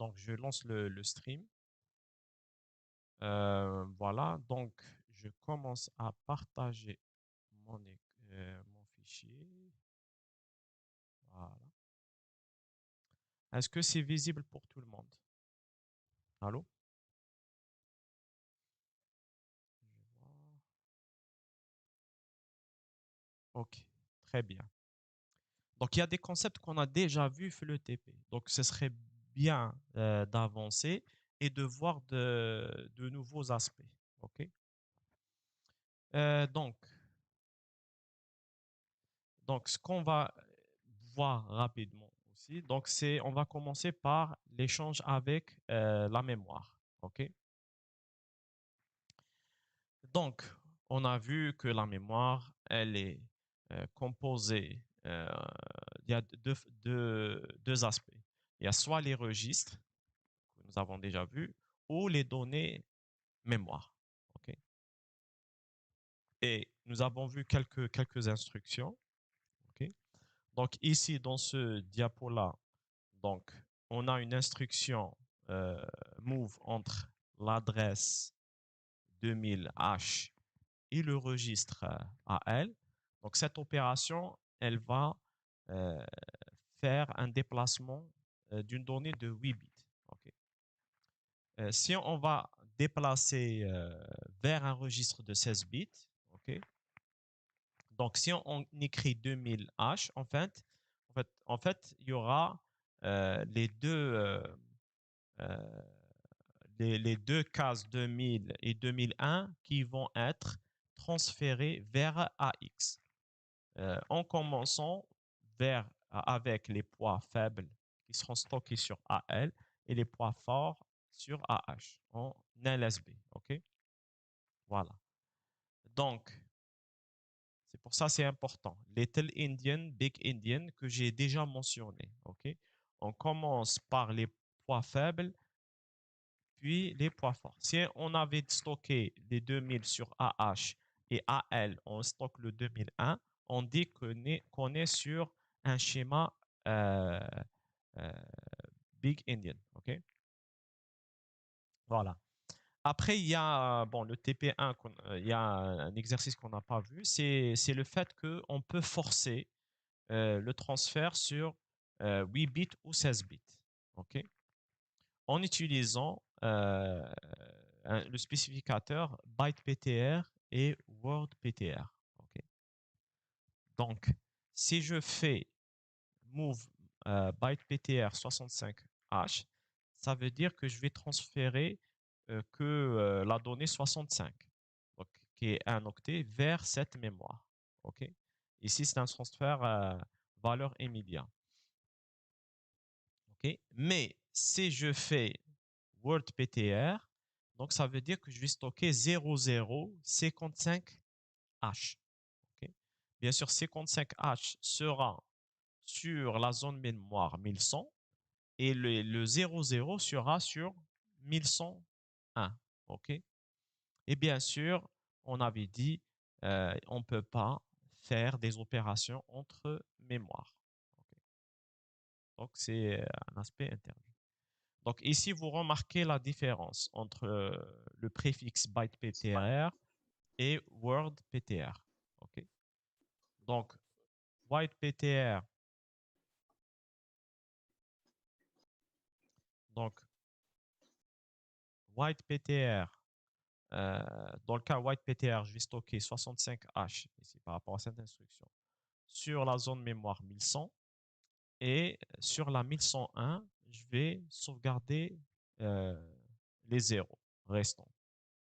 Donc, je lance le stream. Voilà, donc je commence à partager mon fichier. Voilà. Est-ce que c'est visible pour tout le monde? Allô? Je vais voir. Ok, très bien. Donc, il y a des concepts qu'on a déjà vus sur le TP. Donc, ce serait bien d'avancer et de voir de nouveaux aspects. Ok? Euh, donc, donc, ce qu'on va voir rapidement aussi, donc on va commencer par l'échange avec la mémoire. Ok? Donc, on a vu que la mémoire, elle est composée. Il y a deux aspects. Il y a soit les registres que nous avons déjà vus ou les données mémoire. Ok? Et nous avons vu quelques instructions. Ok? Donc ici, dans ce diapo-là, donc, on a une instruction move entre l'adresse 2000H et le registre AL. Donc, cette opération, elle va euh, faire un déplacement d'une donnée de 8 bits. Okay. Si on va déplacer vers un registre de 16 bits, okay, donc si on écrit 2000H, en fait, il y aura les euh, les deux cases 2000 et 2001 qui vont être transférées vers AX. En commençant avec les poids faibles qui seront stockés sur AL et les poids forts sur AH en LSB. OK? Voilà. Donc, c'est pour ça que c'est important. Little Indian, Big Indian que j'ai déjà mentionné. OK? On commence par les poids faibles puis les poids forts. Si on avait stocké les 2000 sur AH et AL, on stocke le 2001, on dit qu'on est sur un schéma euh, euh, Big Indian. OK? Voilà. Après, il y a bon, le TP1, il y a un exercice qu'on n'a pas vu, c'est le fait qu'on peut forcer le transfert sur 8 bits ou 16 bits. OK? En utilisant le spécificateur byteptr et wordptr. Okay. Donc, si je fais move byteptr 65H, ça veut dire que je vais transférer que la donnée 65, donc, qui est un octet, vers cette mémoire. Okay. Ici, c'est un transfert valeur immédiat. Okay. Mais si je fais wordptr, donc ça veut dire que je vais stocker 0055H. Okay. Bien sûr, 55H sera sur la zone mémoire 1100 et le 00 sera sur 1101. OK? Et bien sûr, on avait dit on ne peut pas faire des opérations entre mémoires. Okay. Donc, c'est un aspect interdit. Donc ici, vous remarquez la différence entre le préfixe byteptr et wordptr. OK? Donc, byteptr, donc byteptr, dans le cas byteptr, je vais stocker 65H ici par rapport à cette instruction sur la zone mémoire 1100 et sur la 1101, je vais sauvegarder euh, les zéros restants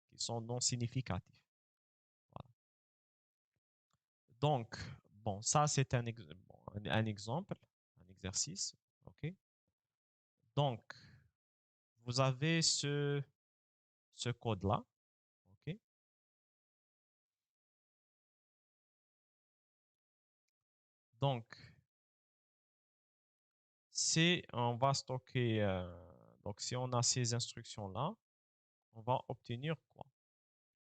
qui sont non significatifs. Voilà. Donc, bon, ça, c'est un exemple, un exercice. OK? Donc, vous avez ce code-là. OK? Donc, si on va stocker, donc si on a ces instructions-là, on va obtenir quoi?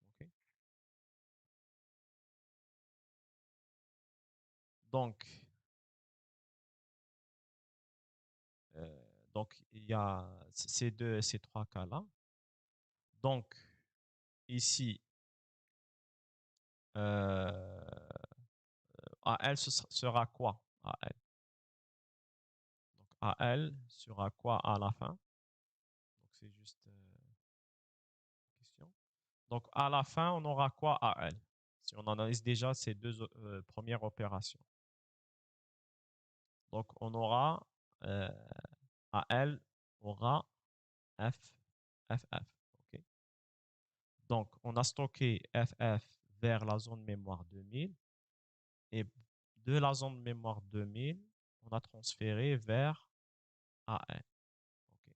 OK? Donc, donc, il y a ces trois cas-là. Donc, ici, AL sera quoi? AL. Donc, AL sera quoi à la fin? Donc, c'est juste une question. Donc, à la fin, on aura quoi AL? Si on analyse déjà ces deux premières opérations. Donc, on aura AL aura F, FF. OK? Donc, on a stocké FF vers la zone mémoire 2000 et de la zone mémoire 2000, on a transféré vers AL. OK?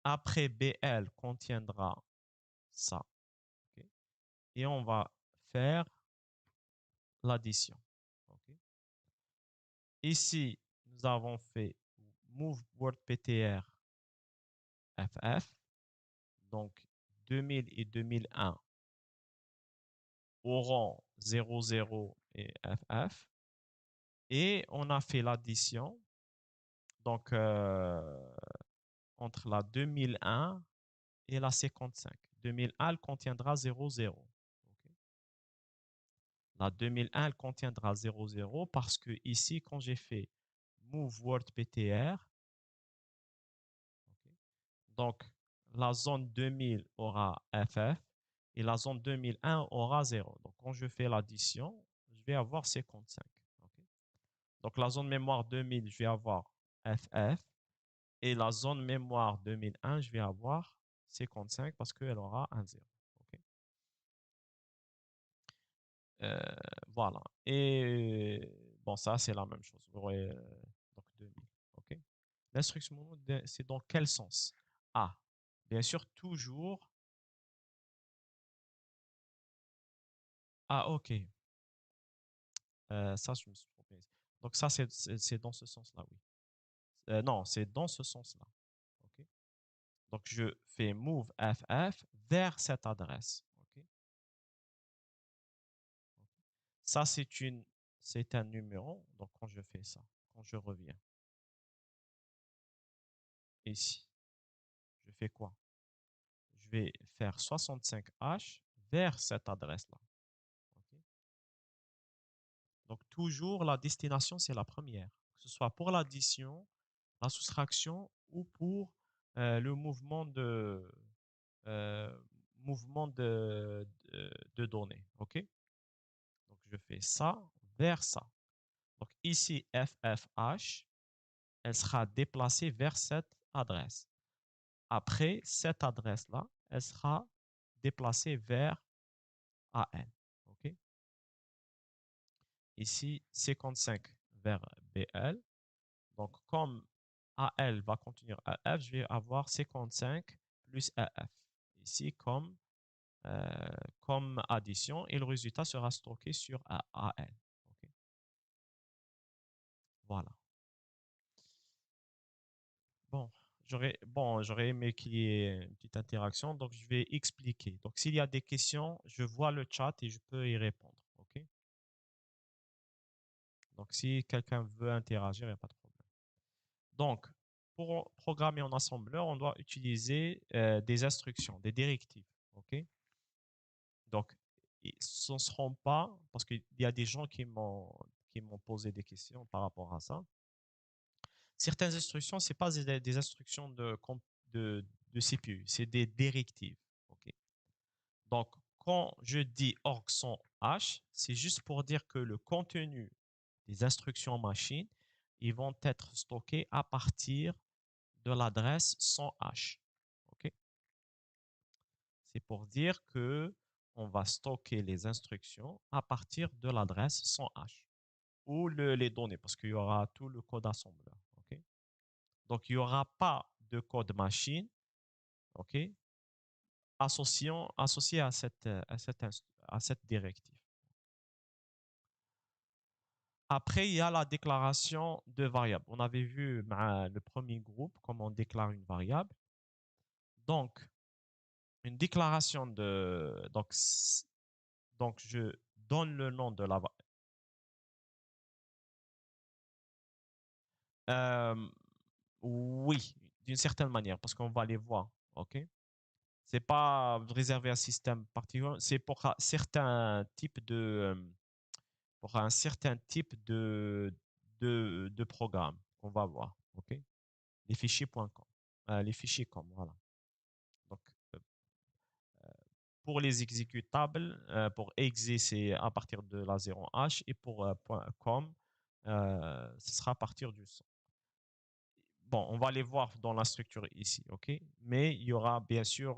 Après, BL contiendra ça. OK? Et on va faire l'addition. OK? Ici, nous avons fait move word PTR FF. Donc, 2000 et 2001 auront 00 et FF. Et on a fait l'addition. Donc, entre la 2001 et la 55. 2001, elle contiendra 00. Okay? La 2001, elle contiendra 00 parce que ici, quand j'ai fait move word PTR, okay, donc la zone 2000 aura FF et la zone 2001 aura 0. Donc, quand je fais l'addition, je vais avoir 55. Okay? Donc, la zone mémoire 2000, je vais avoir FF. Et la zone mémoire 2001, je vais avoir 55 parce qu'elle aura un 0. Okay? Voilà. Et bon, ça, c'est la même chose. Vous aurez donc 2000. OK? L'instruction, c'est dans quel sens? Ah, bien sûr, toujours. Ah, OK. Ça, je me suis trompé. Donc, ça, c'est dans ce sens-là, oui. Non, c'est dans ce sens-là. OK? Donc, je fais move FF vers cette adresse. OK? Ça, c'est un numéro. Donc, quand je fais ça, quand je reviens ici, je fais quoi? Je vais faire 65H vers cette adresse-là. Okay? Donc, toujours, la destination, c'est la première. Que ce soit pour l'addition, la soustraction ou pour le euh, mouvement de données. OK? Donc, je fais ça vers ça. Donc, ici, FFH, elle sera déplacée vers cette adresse. Après, cette adresse-là, elle sera déplacée vers AN. OK? Ici, 55 vers BL. Donc, comme AL va contenir AF, je vais avoir 55 plus AF. Ici, comme addition, et le résultat sera stocké sur AL. OK? Voilà. J'aurais aimé qu'il y ait une petite interaction, donc je vais expliquer. Donc, s'il y a des questions, je vois le chat et je peux y répondre. OK? Donc, si quelqu'un veut interagir, il n'y a pas de problème. Donc, pour programmer en assembleur, on doit utiliser des instructions, des directives. OK? Donc, ce ne seront pas, parce qu'il y a des gens qui m'ont posé des questions par rapport à ça. Certaines instructions, ce n'est pas des instructions de CPU, c'est des directives. OK? Donc, quand je dis org son H, c'est juste pour dire que le contenu des instructions machine, ils vont être stockés à partir de l'adresse 100H. OK? C'est pour dire que on va stocker les instructions à partir de l'adresse 100H ou les données parce qu'il y aura tout le code assembleur. OK? Donc, il n'y aura pas de code machine, OK, associé à cette directive. Après, il y a la déclaration de variable. On avait vu le premier groupe comment on déclare une variable. Donc, une déclaration de... Donc je donne le nom de la variable. Oui, d'une certaine manière, parce qu'on va les voir, ok? C'est pas réservé à un système particulier, c'est pour certains types pour un certain type de programme qu'on va voir, ok? Les fichiers .com, les fichiers .com, voilà. Donc, euh, pour les exécutables, pour exe, c'est à partir de la 0h et pour .com, ce sera à partir du 100. Bon, on va les voir dans la structure ici, ok? Mais il y aura bien sûr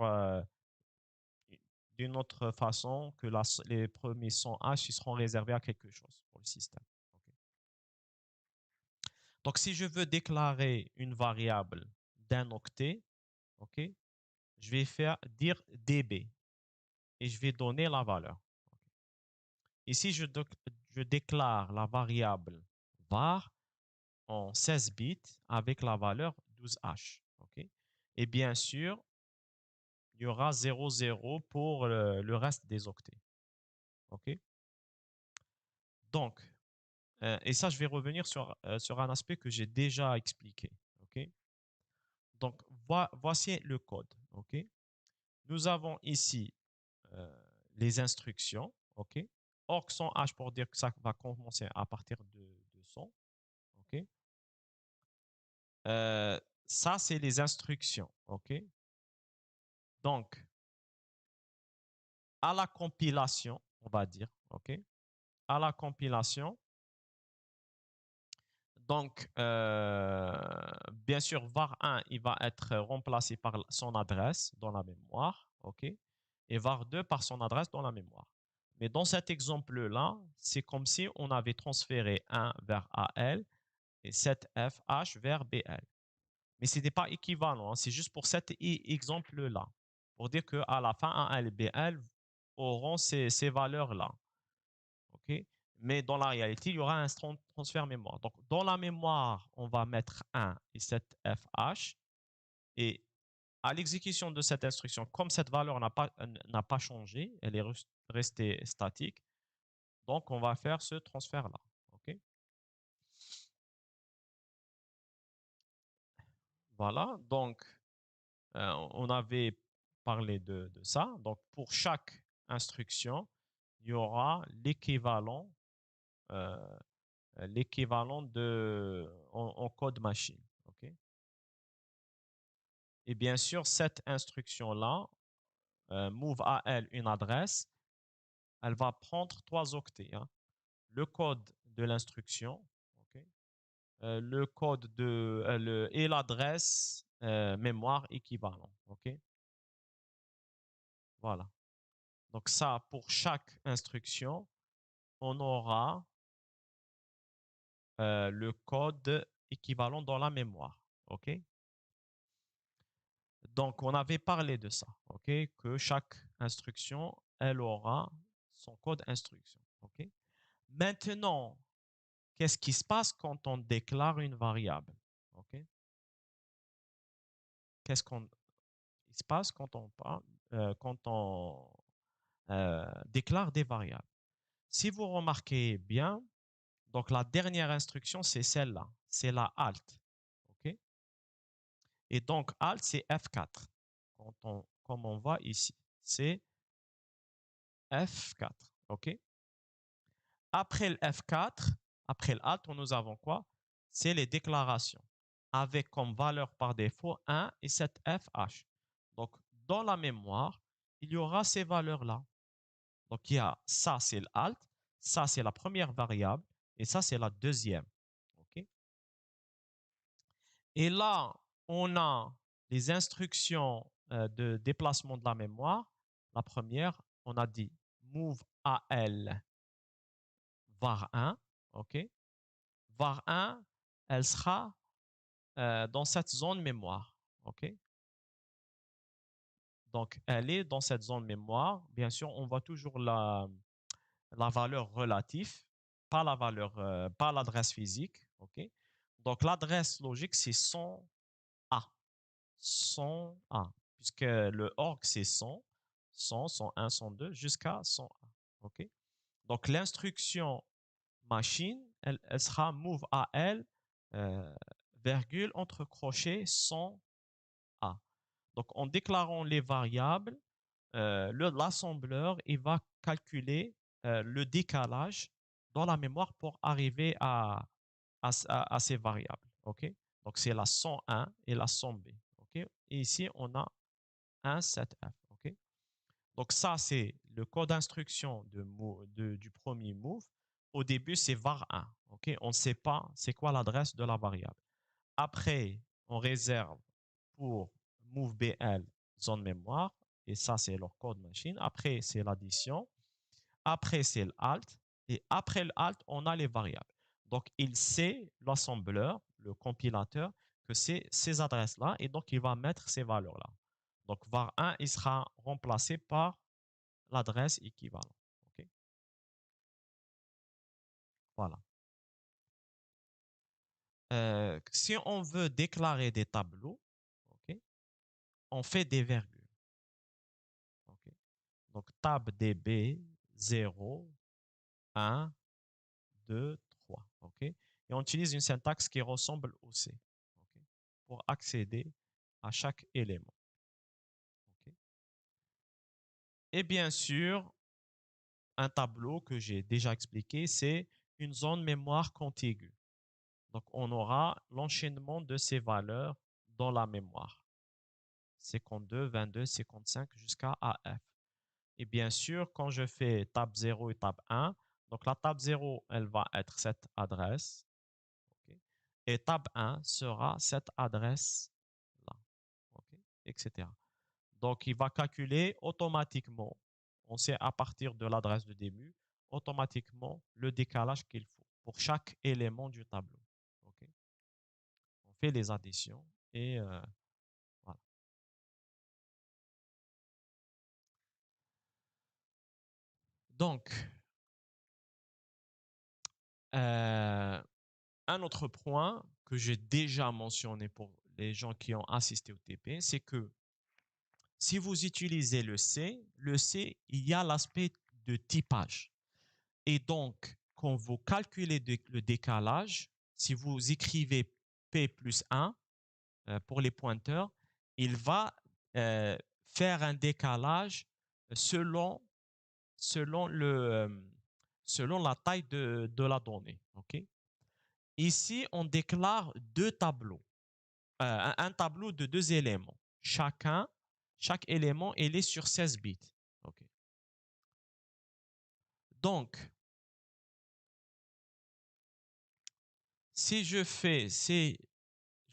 d'une autre façon que les premiers 100H ils seront réservés à quelque chose pour le système. Okay. Donc, si je veux déclarer une variable d'un octet, ok, je vais dire db et je vais donner la valeur. Okay. Ici, je déclare la variable var en 16 bits avec la valeur 12H. Okay. Et bien sûr, il y aura 00 pour le reste des octets. OK? Donc, et ça, je vais revenir sur un aspect que j'ai déjà expliqué. OK? Donc, voici le code. OK? Nous avons ici les instructions. OK? Org 100H pour dire que ça va commencer à partir de 100. OK? Ça, c'est les instructions. OK? Donc, à la compilation, on va dire, OK? À la compilation, donc, bien sûr, var1, il va être remplacé par son adresse dans la mémoire, OK? Et var2 par son adresse dans la mémoire. Mais dans cet exemple-là, c'est comme si on avait transféré 1 vers AL et 7FH vers BL. Mais ce n'était pas équivalent, hein, c'est juste pour cet exemple-là. Pour dire qu'à la fin, AL et BL auront ces valeurs-là. OK? Mais dans la réalité, il y aura un transfert mémoire. Donc, dans la mémoire, on va mettre 1 et 7FH. Et à l'exécution de cette instruction, comme cette valeur n'a pas changé, elle est restée statique, donc on va faire ce transfert-là. OK? Voilà, donc on avait parlé de ça. Donc, pour chaque instruction, il y aura l'équivalent en code machine. Okay? Et bien sûr, cette instruction-là, move à elle une adresse, elle va prendre 3 octets. Hein. Le code de l'instruction, okay? Le code et l'adresse mémoire équivalent. Okay? Voilà. Donc ça, pour chaque instruction, on aura le code équivalent dans la mémoire. OK? Donc, on avait parlé de ça, OK? Que chaque instruction, elle aura son code instruction, OK? Maintenant, qu'est-ce qui se passe quand on déclare une variable, OK? Qu'est-ce qu'on se passe quand on déclare des variables? Si vous remarquez bien, donc la dernière instruction, c'est celle-là, c'est la alt, OK? Et donc, alt, c'est F4, comme on voit ici, c'est F4, OK? Après le F4, après le alt, nous avons quoi? C'est les déclarations avec comme valeur par défaut 1 et 7FH. Donc, dans la mémoire, il y aura ces valeurs-là. Donc, il y a ça, c'est le alt, ça, c'est la première variable et ça, c'est la deuxième. OK? Et là, on a les instructions de déplacement de la mémoire. La première, on a dit move AL var 1. OK? Var 1, elle sera dans cette zone mémoire. OK? Donc, elle est dans cette zone mémoire. Bien sûr, on voit toujours la valeur relative, pas la valeur, pas l'adresse physique. OK? Donc, l'adresse logique, c'est 100A. 100A. Puisque le org, c'est 100, 100, 101, 102, jusqu'à 100A. OK? Donc, l'instruction machine, elle sera move AL, virgule, entre crochets, 100 A. Donc, en déclarant les variables, l'assembleur il va calculer le décalage dans la mémoire pour arriver à ces variables. OK? Donc, c'est la 101 et la 100B. OK? Et ici, on a un setf. OK? Donc, ça, c'est le code d'instruction du premier move. Au début, c'est var1. OK? On ne sait pas c'est quoi l'adresse de la variable. Après, on réserve pour move BL zone mémoire. Et ça, c'est leur code machine. Après, c'est l'addition. Après, c'est le alt. Et après le alt, on a les variables. Donc, il sait, l'assembleur, le compilateur, que c'est ces adresses-là. Et donc, il va mettre ces valeurs-là. Donc, var1, il sera remplacé par l'adresse équivalente. OK? Voilà. Si on veut déclarer des tableaux, OK, on fait des virgules. OK? Donc, tab db 0, 1, 2, 3. OK? Et on utilise une syntaxe qui ressemble au C. OK? Pour accéder à chaque élément. OK? Et bien sûr, un tableau que j'ai déjà expliqué, c'est une zone mémoire contiguë. Donc, on aura l'enchaînement de ces valeurs dans la mémoire. 52, 22, 55 jusqu'à AF. Et bien sûr, quand je fais tab 0 et tab 1, donc la tab 0, elle va être cette adresse. Okay? Et tab 1 sera cette adresse-là. Okay? Etc. Donc, il va calculer automatiquement, on sait à partir de l'adresse de début, automatiquement le décalage qu'il faut pour chaque élément du tableau. Okay? On fait les additions et voilà. Donc, un autre point que j'ai déjà mentionné pour les gens qui ont assisté au TP, c'est que si vous utilisez le C, il y a l'aspect de typage. Et donc, quand vous calculez le décalage, si vous écrivez P plus 1 pour les pointeurs, il va faire un décalage selon, selon, selon la taille de la donnée. Okay? Ici, on déclare deux tableaux, un tableau de deux éléments. Chaque élément, il est sur 16 bits. Okay. Donc, si je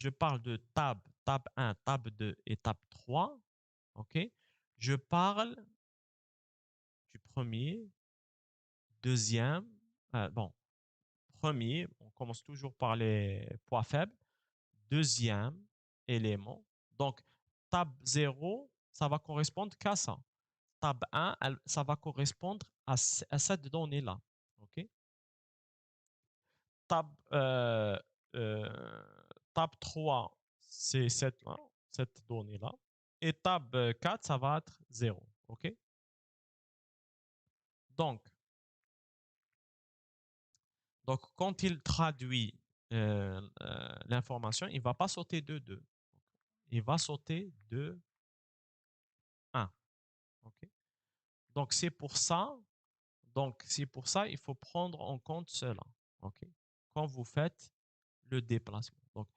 parle de tab 1, tab 2 et tab 3, ok, je parle du premier, deuxième, bon, premier, on commence toujours par les poids faibles, deuxième élément. Donc, tab 0, ça va correspondre qu'à ça. Tab 1, ça va correspondre à cette donnée-là. OK? Tab, euh, euh, tab 3, c'est cette donnée-là. Et tab 4, ça va être 0. OK? Donc, quand il traduit l'information, il ne va pas sauter de 2. Il va sauter de 1. OK? Donc, c'est pour ça. Donc, c'est pour ça il faut prendre en compte cela. OK? Quand vous faites le déplacement. Donc,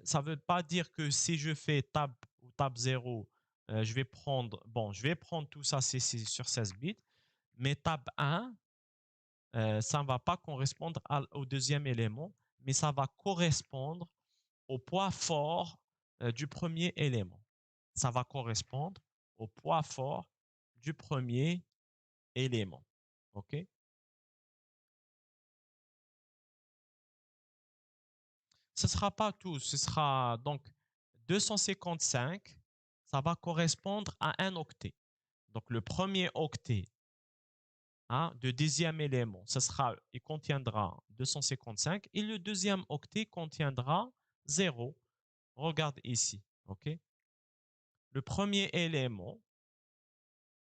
ça ne veut pas dire que si je fais tab ou tab 0, je vais prendre tout ça c'est sur 16 bits, mais tab 1, ça ne va pas correspondre au deuxième élément, mais ça va correspondre au poids fort du premier élément. Ça va correspondre au poids fort du premier élément. OK? Ce ne sera pas tout. Ce sera donc 255, ça va correspondre à un octet. Donc le premier octet de dixième élément, il contiendra 255 et le deuxième octet contiendra 0. Regarde ici. OK? Le premier élément,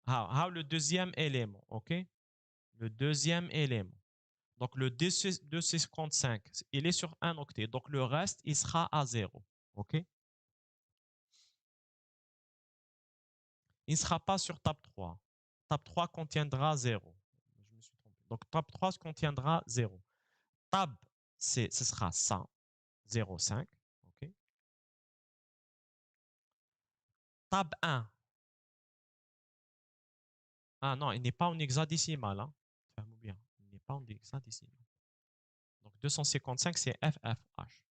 le deuxième élément. OK? Le deuxième élément. Donc le 255, il est sur un octet. Donc le reste, il sera à 0. OK? il ne sera pas sur tab 3. Tab 3 contiendra 0. Je me suis trompé. Donc tab 3 contiendra 0. Tab, ce sera ça, 0,5. OK. Tab 1. Ah non, il n'est pas en hexadécimal. Hein. Bien. Il n'est pas en hexadécimal. Donc 255, c'est FFH.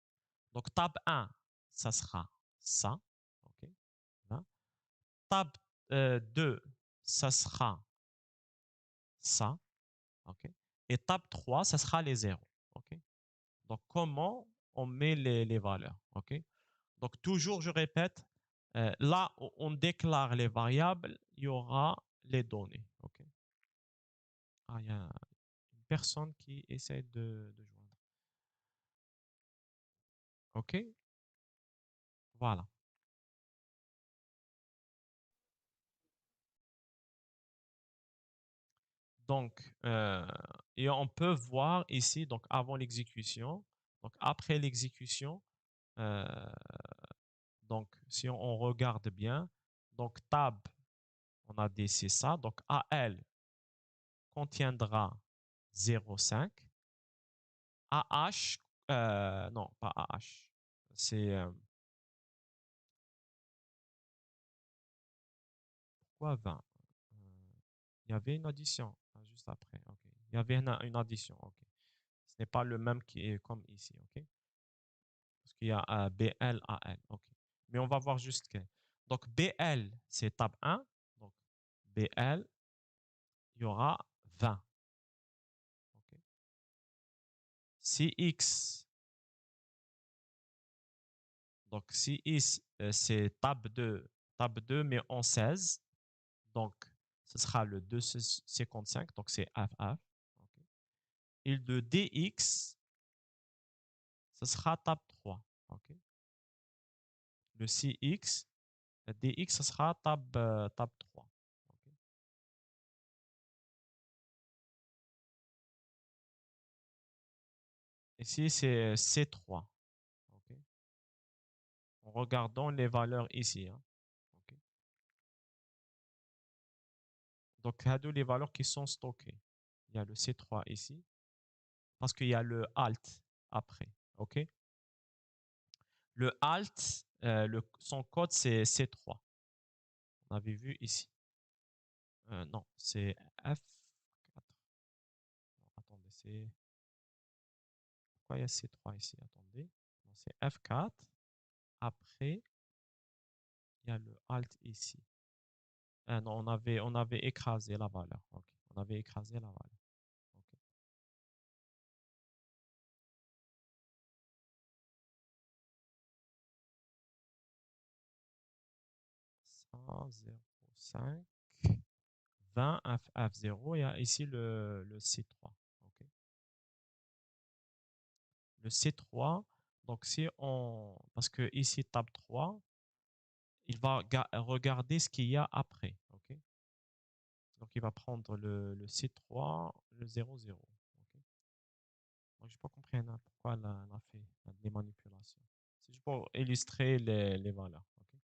Donc tab 1, ça sera ça. OK. Là. Tab 2, ça sera ça. OK. Et tab 3, ça sera les zéros. OK. Donc comment on met les valeurs. OK. Donc toujours, je répète, là où on déclare les variables, il y aura les données. OK. Ah, il y a une personne qui essaie de joindre. OK. Voilà. Donc, et on peut voir ici, donc avant l'exécution, donc après l'exécution, euh, donc si on regarde bien, donc tab, on a dit c'est ça, donc AL contiendra 0,5, AH, non pas AH, c'est pourquoi 20? Il y avait une addition juste après, ok. Il y avait une addition, ok. Ce n'est pas le même qui est comme ici, ok. Parce qu'il y a BL, AL. OK. Mais on va voir juste que. Donc, BL, c'est tab 1. Donc, BL, il y aura 20. OK. CX, donc CX, c'est tab 2, mais en 16. Donc, ce sera le 255. Donc, c'est FF. OK. Et le DX, ce sera tab 3. OK. Le CX, le DX, ce sera tab 3. OK. Ici, c'est C3. OK. En regardant les valeurs ici. Hein. OK. Donc, il y a les valeurs qui sont stockées. Il y a le C3 ici, parce qu'il y a le alt après. OK. Le alt, son code, c'est C3. On avait vu ici. Non, c'est F4. Non, attendez, c'est. Pourquoi il y a C3 ici? Attendez. C'est F4. Après, il y a le alt ici. Non, on avait écrasé la valeur. OK. On avait écrasé la valeur. OK. 100, 0,5, 20, F0, il y a ici le C3. OK. Le C3, donc si on, parce que ici tab 3, il va regarder ce qu'il y a après. OK. Donc il va prendre le C3, le 0, 0. OK. Donc je n'ai pas compris hein, pourquoi elle a fait les manipulations. C'est juste pour illustrer les valeurs. OK.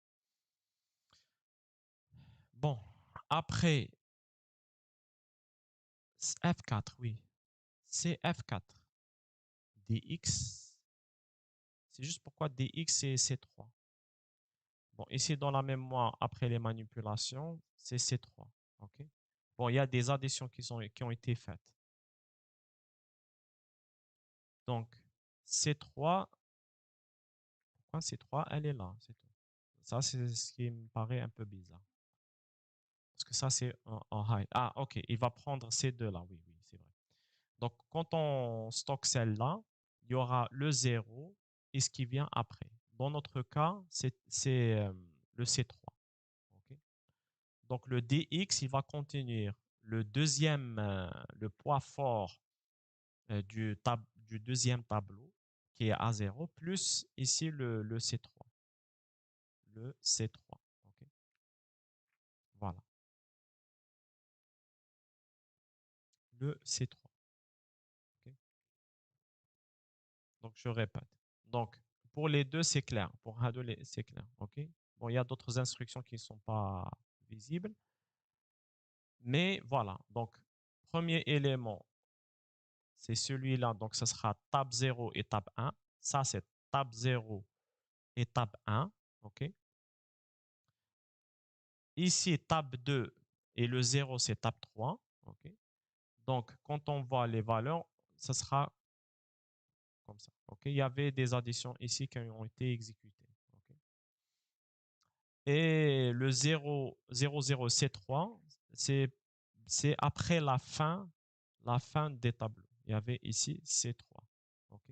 Bon, après F4, oui. C'est F4. DX, c'est juste pourquoi DX c'est C3. Bon, ici dans la mémoire, après les manipulations, c'est C3. OK? Bon, il y a des additions qui ont été faites. Donc, C3, pourquoi C3, elle est là, c'est tout. Ça, c'est ce qui me paraît un peu bizarre. Parce que ça, c'est en high. Ah, OK, il va prendre ces deux-là, oui, oui, c'est vrai. Donc, quand on stocke celle-là, il y aura le 0 et ce qui vient après. Dans notre cas, c'est le C3. OK? Donc, le DX, il va contenir le deuxième, le poids fort du deuxième tableau, qui est A0, plus ici le C3. Le C3. OK? Voilà. Le C3. OK? Donc, je répète. Donc, pour les deux, c'est clair. Pour Hado, c'est clair. OK? Bon, il y a d'autres instructions qui ne sont pas visible. Mais voilà, donc premier élément, c'est celui-là. Donc, ce sera tab 0 et tab 1. Ça, c'est tab 0 et tab 1. OK? Ici, tab 2 et le 0, c'est tab 3. OK? Donc, quand on voit les valeurs, ce sera comme ça. OK? Il y avait des additions ici qui ont été exécutées. OK? Et le 0, 0, 0, C3, c'est après la fin des tableaux. Il y avait ici C3. OK?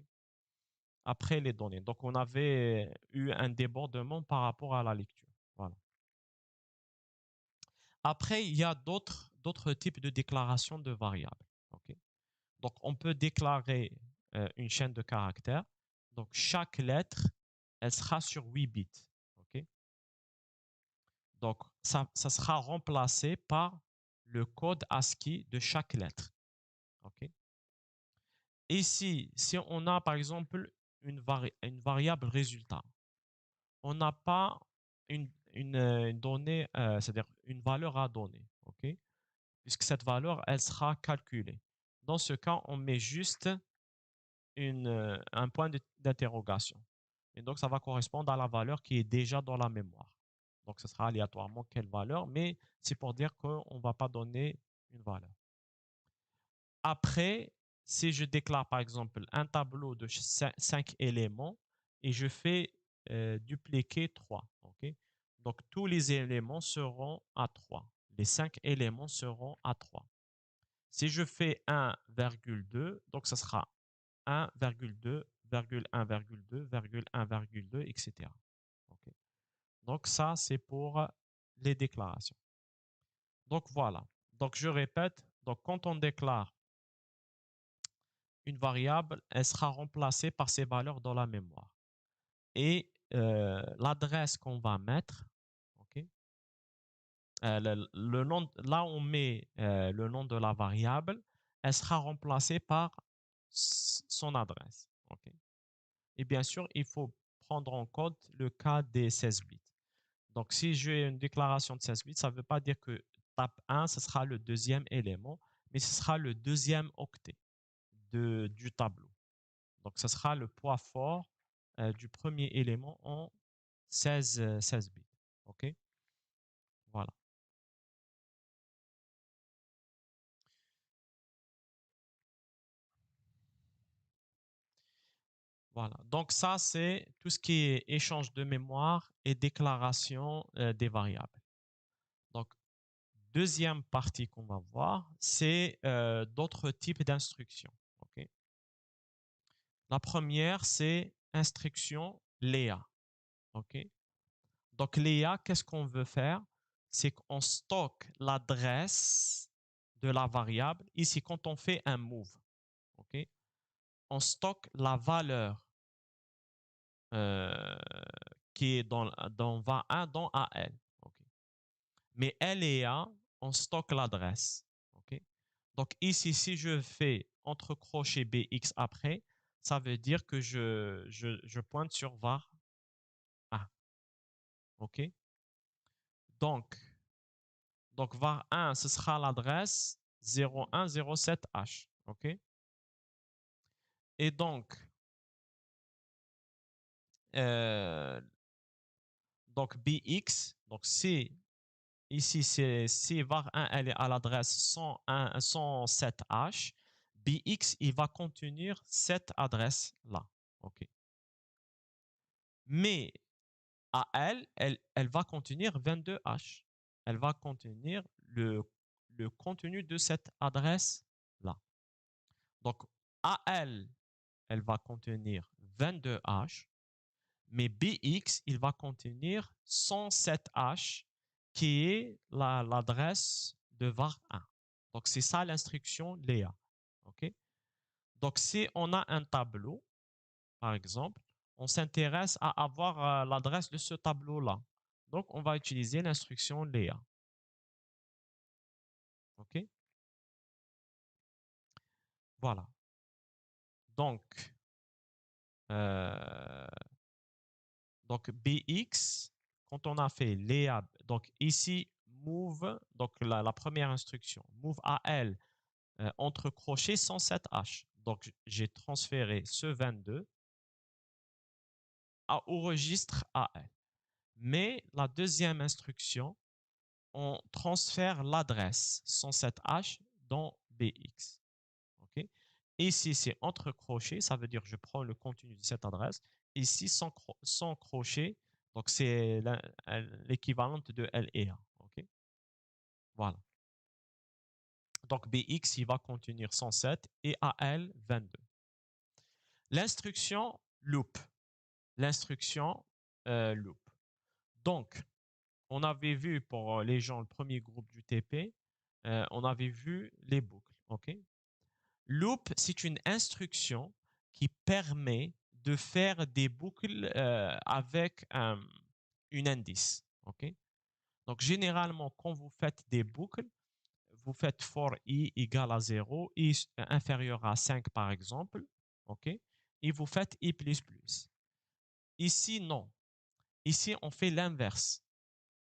Après les données. Donc, on avait eu un débordement par rapport à la lecture. Voilà. Après, il y a d'autres types de déclarations de variables. Okay? Donc, on peut déclarer une chaîne de caractères. Donc, chaque lettre, elle sera sur 8 bits. Okay? Donc, ça sera remplacé par le code ASCII de chaque lettre. Okay? Ici, si on a par exemple une variable résultat, on n'a pas une donnée, c'est-à-dire une valeur à donner, ok? Puisque cette valeur, elle sera calculée. Dans ce cas, on met juste un point d'interrogation. Et donc, ça va correspondre à la valeur qui est déjà dans la mémoire. Donc, ce sera aléatoirement quelle valeur, mais c'est pour dire qu'on ne va pas donner une valeur. Après, si je déclare par exemple un tableau de 5 éléments et je fais dupliquer 3, ok? Donc tous les éléments seront à 3. Les 5 éléments seront à 3. Si je fais 1,2, donc ce sera 1,2, 1,2, 1,2, etc. Okay? Donc ça, c'est pour les déclarations. Donc voilà. Donc je répète, donc quand on déclare une variable, elle sera remplacée par ses valeurs dans la mémoire. Et l'adresse qu'on va mettre, okay, le nom, là on met le nom de la variable, elle sera remplacée par son adresse. Okay. Et bien sûr, il faut prendre en compte le cas des 16 bits. Donc, si j'ai une déclaration de 16 bits, ça ne veut pas dire que tab 1, ce sera le deuxième élément, mais ce sera le deuxième octet du tableau. Donc, ce sera le poids fort du premier élément en 16 bits. OK? Voilà. Voilà. Donc, ça, c'est tout ce qui est échange de mémoire et déclaration des variables. Donc, deuxième partie qu'on va voir, c'est d'autres types d'instructions. OK? La première, c'est instruction Léa. OK? Donc, Léa, qu'est-ce qu'on veut faire? C'est qu'on stocke l'adresse de la variable. Ici, quand on fait un move, OK? On stocke la valeur euh, qui est dans va1 dans AL. Okay. Mais LA, on stocke l'adresse. Okay. Donc ici, si je fais entre crochets BX après, ça veut dire que je pointe sur var A. OK? Donc var 1, ce sera l'adresse 0107H. OK? Et euh, donc BX, donc si ici, si var1 elle est à l'adresse 107H, BX, il va contenir cette adresse-là. OK. Mais elle va contenir 22H. Elle va contenir le contenu de cette adresse-là. Donc, AL, elle va contenir 22H, mais BX, il va contenir 107H qui est l'adresse de var1. Donc, c'est ça l'instruction Léa. OK? Donc, si on a un tableau, par exemple, on s'intéresse à avoir l'adresse de ce tableau-là. Donc, on va utiliser l'instruction Léa. OK? Voilà. Donc, euh, donc BX, quand on a fait Léa, donc ici, move, donc la première instruction, move AL entre crochets 107H. Donc, j'ai transféré ce 22 au registre AL. Mais la deuxième instruction, on transfère l'adresse 107H dans BX. Okay? Ici, c'est entre crochets, ça veut dire que je prends le contenu de cette adresse. Ici, sans crochet, donc c'est l'équivalent de L et A. Okay? Voilà. Donc BX, il va contenir 107 et AL 22. L'instruction loop. L'instruction loop. Donc, on avait vu pour les gens, le premier groupe du TP, on avait vu les boucles. Okay? Loop, c'est une instruction qui permet de faire des boucles avec une indice. Okay? Donc, généralement, quand vous faites des boucles, vous faites for i égale à 0, i inférieur à 5 par exemple, okay? Et vous faites i++. Ici, non. Ici, on fait l'inverse.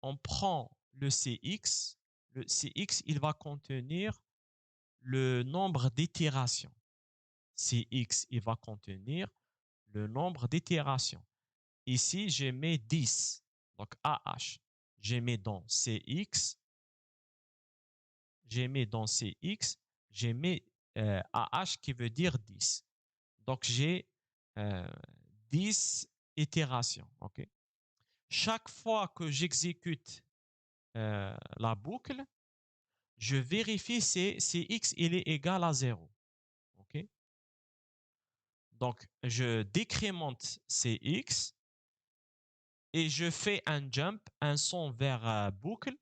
On prend le CX. Le CX, il va contenir le nombre d'itérations. CX, il va contenir le nombre d'itérations. Ici, je mets 10. Donc, AH. Je mets dans CX. Je mets dans CX. Je mets AH qui veut dire 10. Donc, j'ai 10 itérations. Okay? Chaque fois que j'exécute la boucle, je vérifie si x il est égal à 0. Okay? Donc, je décrémente Cx et je fais un jump, un saut vers boucle.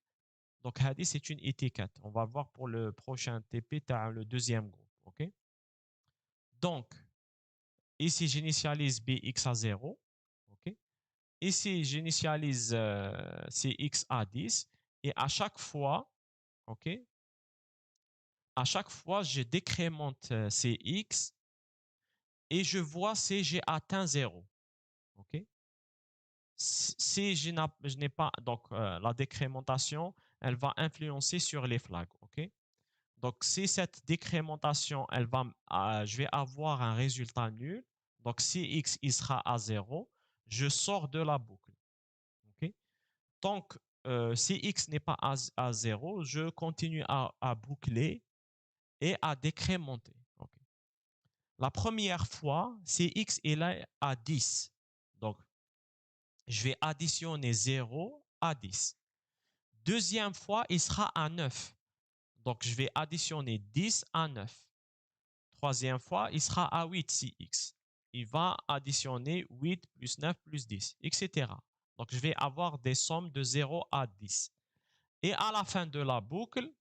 Donc, c'est une étiquette. On va voir pour le prochain TP, tu as le deuxième groupe. Okay? Donc, ici, j'initialise Bx à 0. Okay? Ici, j'initialise Cx à 10. Et à chaque fois, okay, à chaque fois, je décrémente Cx et je vois si j'ai atteint 0. Okay? Si je n'ai pas, donc la décrémentation, elle va influencer sur les flags. Okay? Donc, si cette décrémentation, je vais avoir un résultat nul. Donc, si x il sera à 0, je sors de la boucle. Okay? Tant que si x n'est pas à 0, je continue à boucler et à décrémenter. Okay? La première fois, si x est là à 10. Donc, je vais additionner 0 à 10. Deuxième fois, il sera à 9. Donc, je vais additionner 10 à 9. Troisième fois, il sera à 8 si x. Il va additionner 8 plus 9 plus 10, etc. Donc, je vais avoir des sommes de 0 à 10. Et à la fin de la boucle,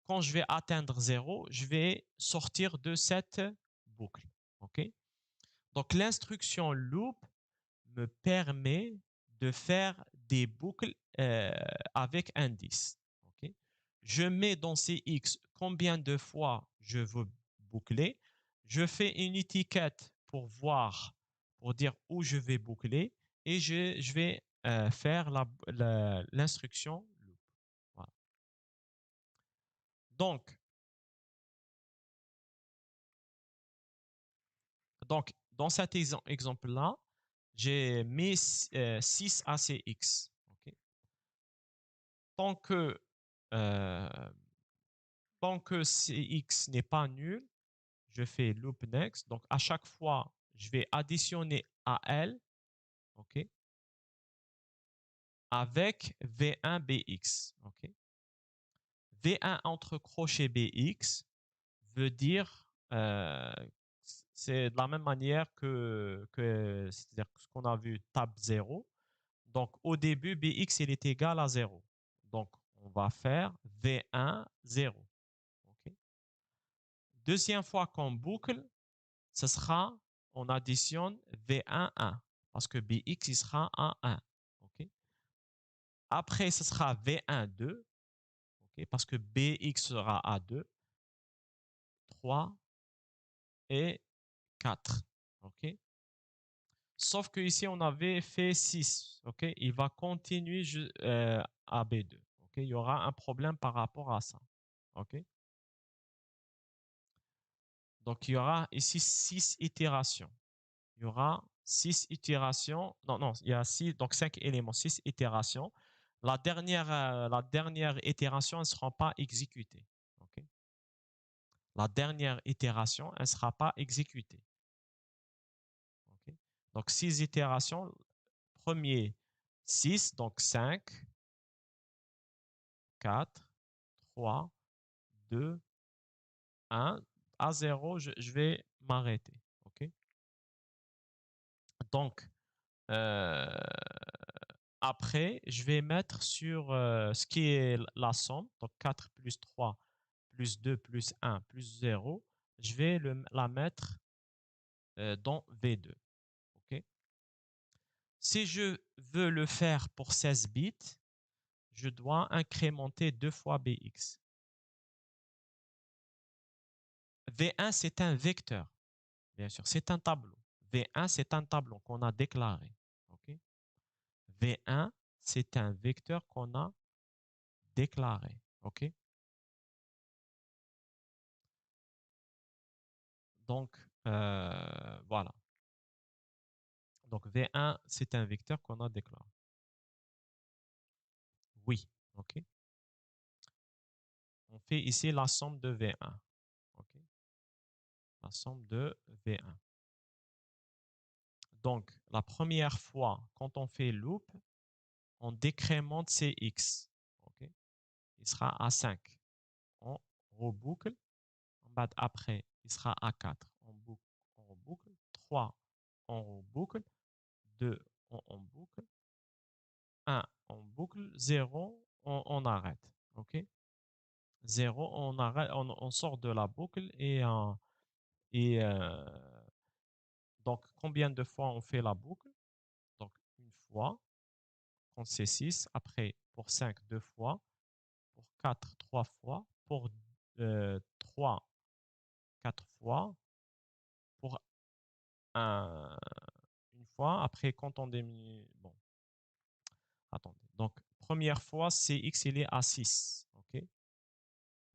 quand je vais atteindre 0, je vais sortir de cette boucle. Okay? Donc, l'instruction loop me permet de faire des boucles avec indice. Okay? Je mets dans CX combien de fois je veux boucler. Je fais une étiquette pour voir, pour dire où je vais boucler et je vais faire l'instruction loop. Voilà. Donc, dans cet exemple-là, j'ai mis 6 ACX. Okay? Tant que, euh, tant que CX n'est pas nul, je fais loop next. Donc, à chaque fois, je vais additionner AL, okay, avec V1 BX. Okay. V1 entre crochets BX veut dire, c'est de la même manière que c'est-à-dire ce qu'on a vu tab 0. Donc, au début, BX il est égal à 0. Donc, on va faire V1, 0. Okay. Deuxième fois qu'on boucle, ce sera, on additionne V1, 1. Parce que BX, il sera à 1. Okay. Après, ce sera V1, 2. Okay, parce que BX sera à 2. 3 et 4. Okay. Sauf que ici on avait fait 6. Okay. Il va continuer à B2. Ok, il y aura un problème par rapport à ça. Ok. Donc, il y aura ici 6 itérations. Il y aura 6 itérations. Non, non, il y a 6, donc 5 éléments, 6 itérations. La dernière itération, elle ne sera pas exécutée. Okay. La dernière itération, elle ne sera pas exécutée. Okay. Donc, 6 itérations. Premier, 6, donc 5, 4, 3, 2, 1. À 0, je vais m'arrêter. Okay. Donc, après, je vais mettre sur ce qui est la somme, donc 4 plus 3 plus 2 plus 1 plus 0. Je vais la mettre dans V2. Okay. Si je veux le faire pour 16 bits, je dois incrémenter 2 fois Bx. V1, c'est un vecteur, bien sûr, c'est un tableau. V1, c'est un tableau qu'on a déclaré. Okay. V1, c'est un vecteur qu'on a déclaré. OK? Donc, voilà. Donc, V1, c'est un vecteur qu'on a déclaré. Oui. OK? On fait ici la somme de V1. OK? La somme de V1. Donc, la première fois, quand on fait loop, on décrémente Cx. OK? Il sera à 5. On reboucle. Après, il sera à 4. On reboucle. 3, on reboucle. 2, on boucle. 1, on boucle. 0, on arrête. OK? 0, on arrête, on sort de la boucle et donc combien de fois on fait la boucle? Donc une fois, quand c'est 6, après pour 5, 2 fois, pour 4, 3 fois, pour 3, 4 fois, pour 1, une fois, après quand on diminue, bon, attendez. Donc première fois, Cx il est à 6, OK?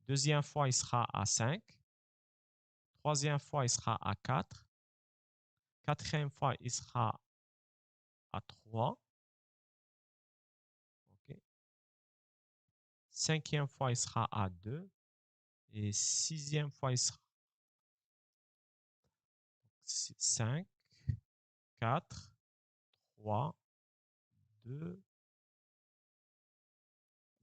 Deuxième fois, il sera à 5. Troisième fois, il sera à 4. Quatrième fois, il sera à 3. Okay. Cinquième fois, il sera à 2. Et sixième fois, il sera 5, 4, 3, 2.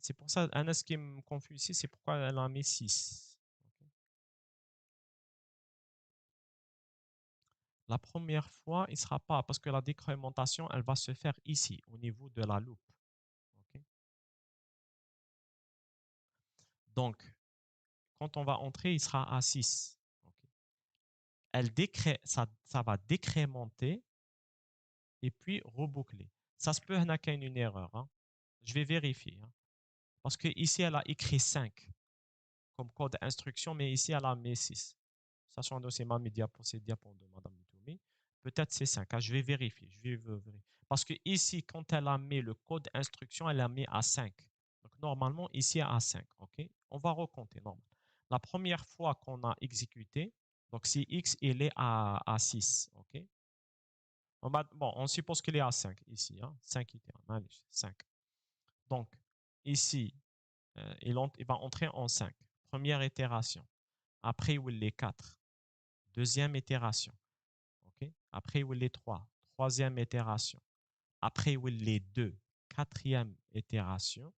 C'est pour ça, Anna, ce qui me confuse ici, c'est pourquoi elle a mis 6. Okay. La première fois, il ne sera pas, parce que la décrémentation, elle va se faire ici, au niveau de la loupe. Okay. Donc, quand on va entrer, il sera à 6. Okay. Ça va décrémenter et puis reboucler. Ça se peut qu'il y ait une erreur. Hein. Je vais vérifier. Hein. Parce que ici, elle a écrit 5 comme code d'instruction, mais ici, elle a mis 6. Sachant que c'est ma diapo de Madame Mitoumi. Peut-être c'est 5. Hein. Je vais vérifier. Parce que ici, quand elle a mis le code d'instruction, elle a mis à 5. Donc, normalement, ici, à 5. Okay. On va recompter. Normal. La première fois qu'on a exécuté, donc si X il est à 6. Okay. Bon, on suppose qu'il est à 5 ici. Hein? 5 itérations. 5. Donc, ici, il va entrer en 5. Première itération. Après, il est 4. Deuxième itération. Okay? Après, il est 3. Troisième itération. Après, il est 2. Quatrième itération.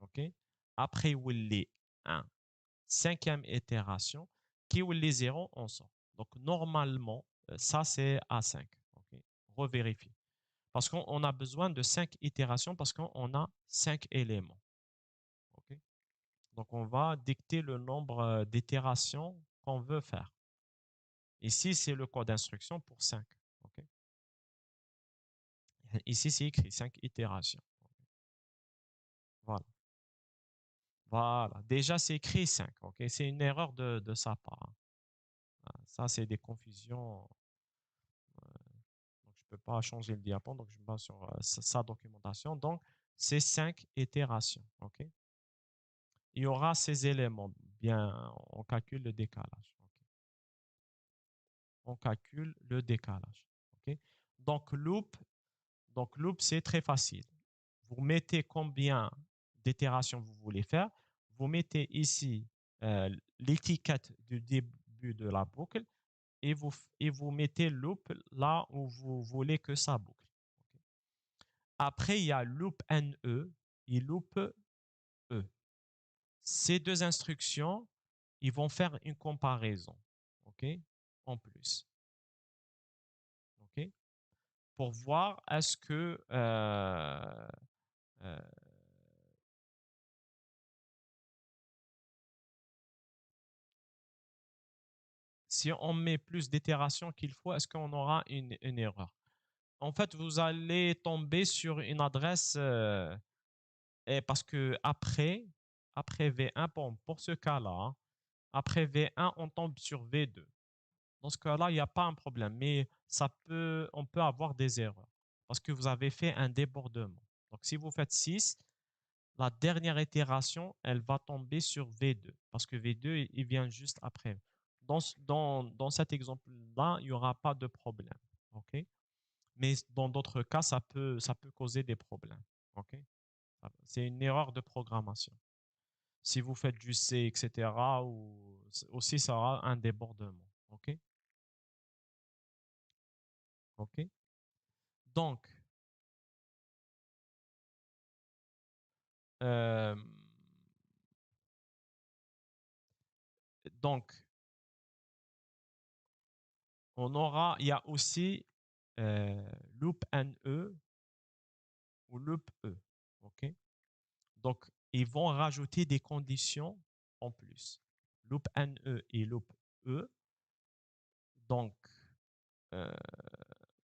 Okay? Après, il est 1. Cinquième itération. Qui est 0, on sort. Donc, normalement, ça, c'est à 5. Okay? Revérifie. Parce qu'on a besoin de 5 itérations parce qu'on a 5 éléments. Okay. Donc, on va dicter le nombre d'itérations qu'on veut faire. Ici, c'est le code d'instruction pour 5. Okay. Ici, c'est écrit 5 itérations. Voilà. Voilà. Déjà, c'est écrit 5. Okay. C'est une erreur de sa part. Ça, c'est des confusions. Donc, je ne peux pas changer le diapo. Donc, je me base sur sa documentation. Donc, ces 5 itérations. OK? Il y aura ces éléments. Bien, on calcule le décalage. OK? On calcule le décalage. OK? Donc, loop, c'est très facile. Vous mettez combien d'itérations vous voulez faire. Vous mettez ici l'étiquette du début de la boucle et vous mettez loop là où vous voulez que ça boucle. Okay? Après, il y a loop NE et loop E. Ces deux instructions, ils vont faire une comparaison, OK, en plus, OK, pour voir est-ce que euh, si on met plus d'itérations qu'il faut, est-ce qu'on aura une erreur? En fait, vous allez tomber sur une adresse et parce que après V1, pour ce cas-là, après V1, on tombe sur V2. Dans ce cas-là, il n'y a pas un problème, mais on peut avoir des erreurs parce que vous avez fait un débordement. Donc, si vous faites 6, la dernière itération, elle va tomber sur V2 parce que V2, il vient juste après. Dans cet exemple-là, il n'y aura pas de problème. OK? Mais dans d'autres cas, ça peut causer des problèmes. OK? C'est une erreur de programmation. Si vous faites du C, etc., ou aussi, ça aura un débordement. OK? OK? Donc, euh, donc, il y a aussi loop NE ou loop E. OK? Donc, ils vont rajouter des conditions en plus. Loop NE et loop E. Donc, euh,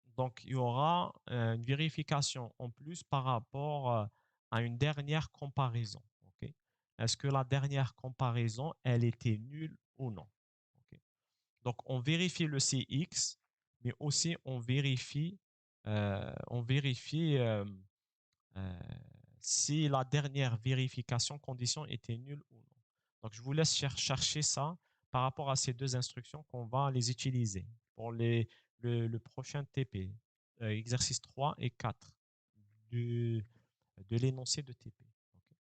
donc il y aura une vérification en plus par rapport à une dernière comparaison. OK? Est-ce que la dernière comparaison, elle était nulle ou non? OK? Donc, on vérifie le CX, mais aussi on vérifie euh, si la dernière vérification condition était nulle ou non. Donc, je vous laisse chercher ça par rapport à ces deux instructions qu'on va les utiliser pour le prochain TP, exercice 3 et 4 de l'énoncé de TP. Okay.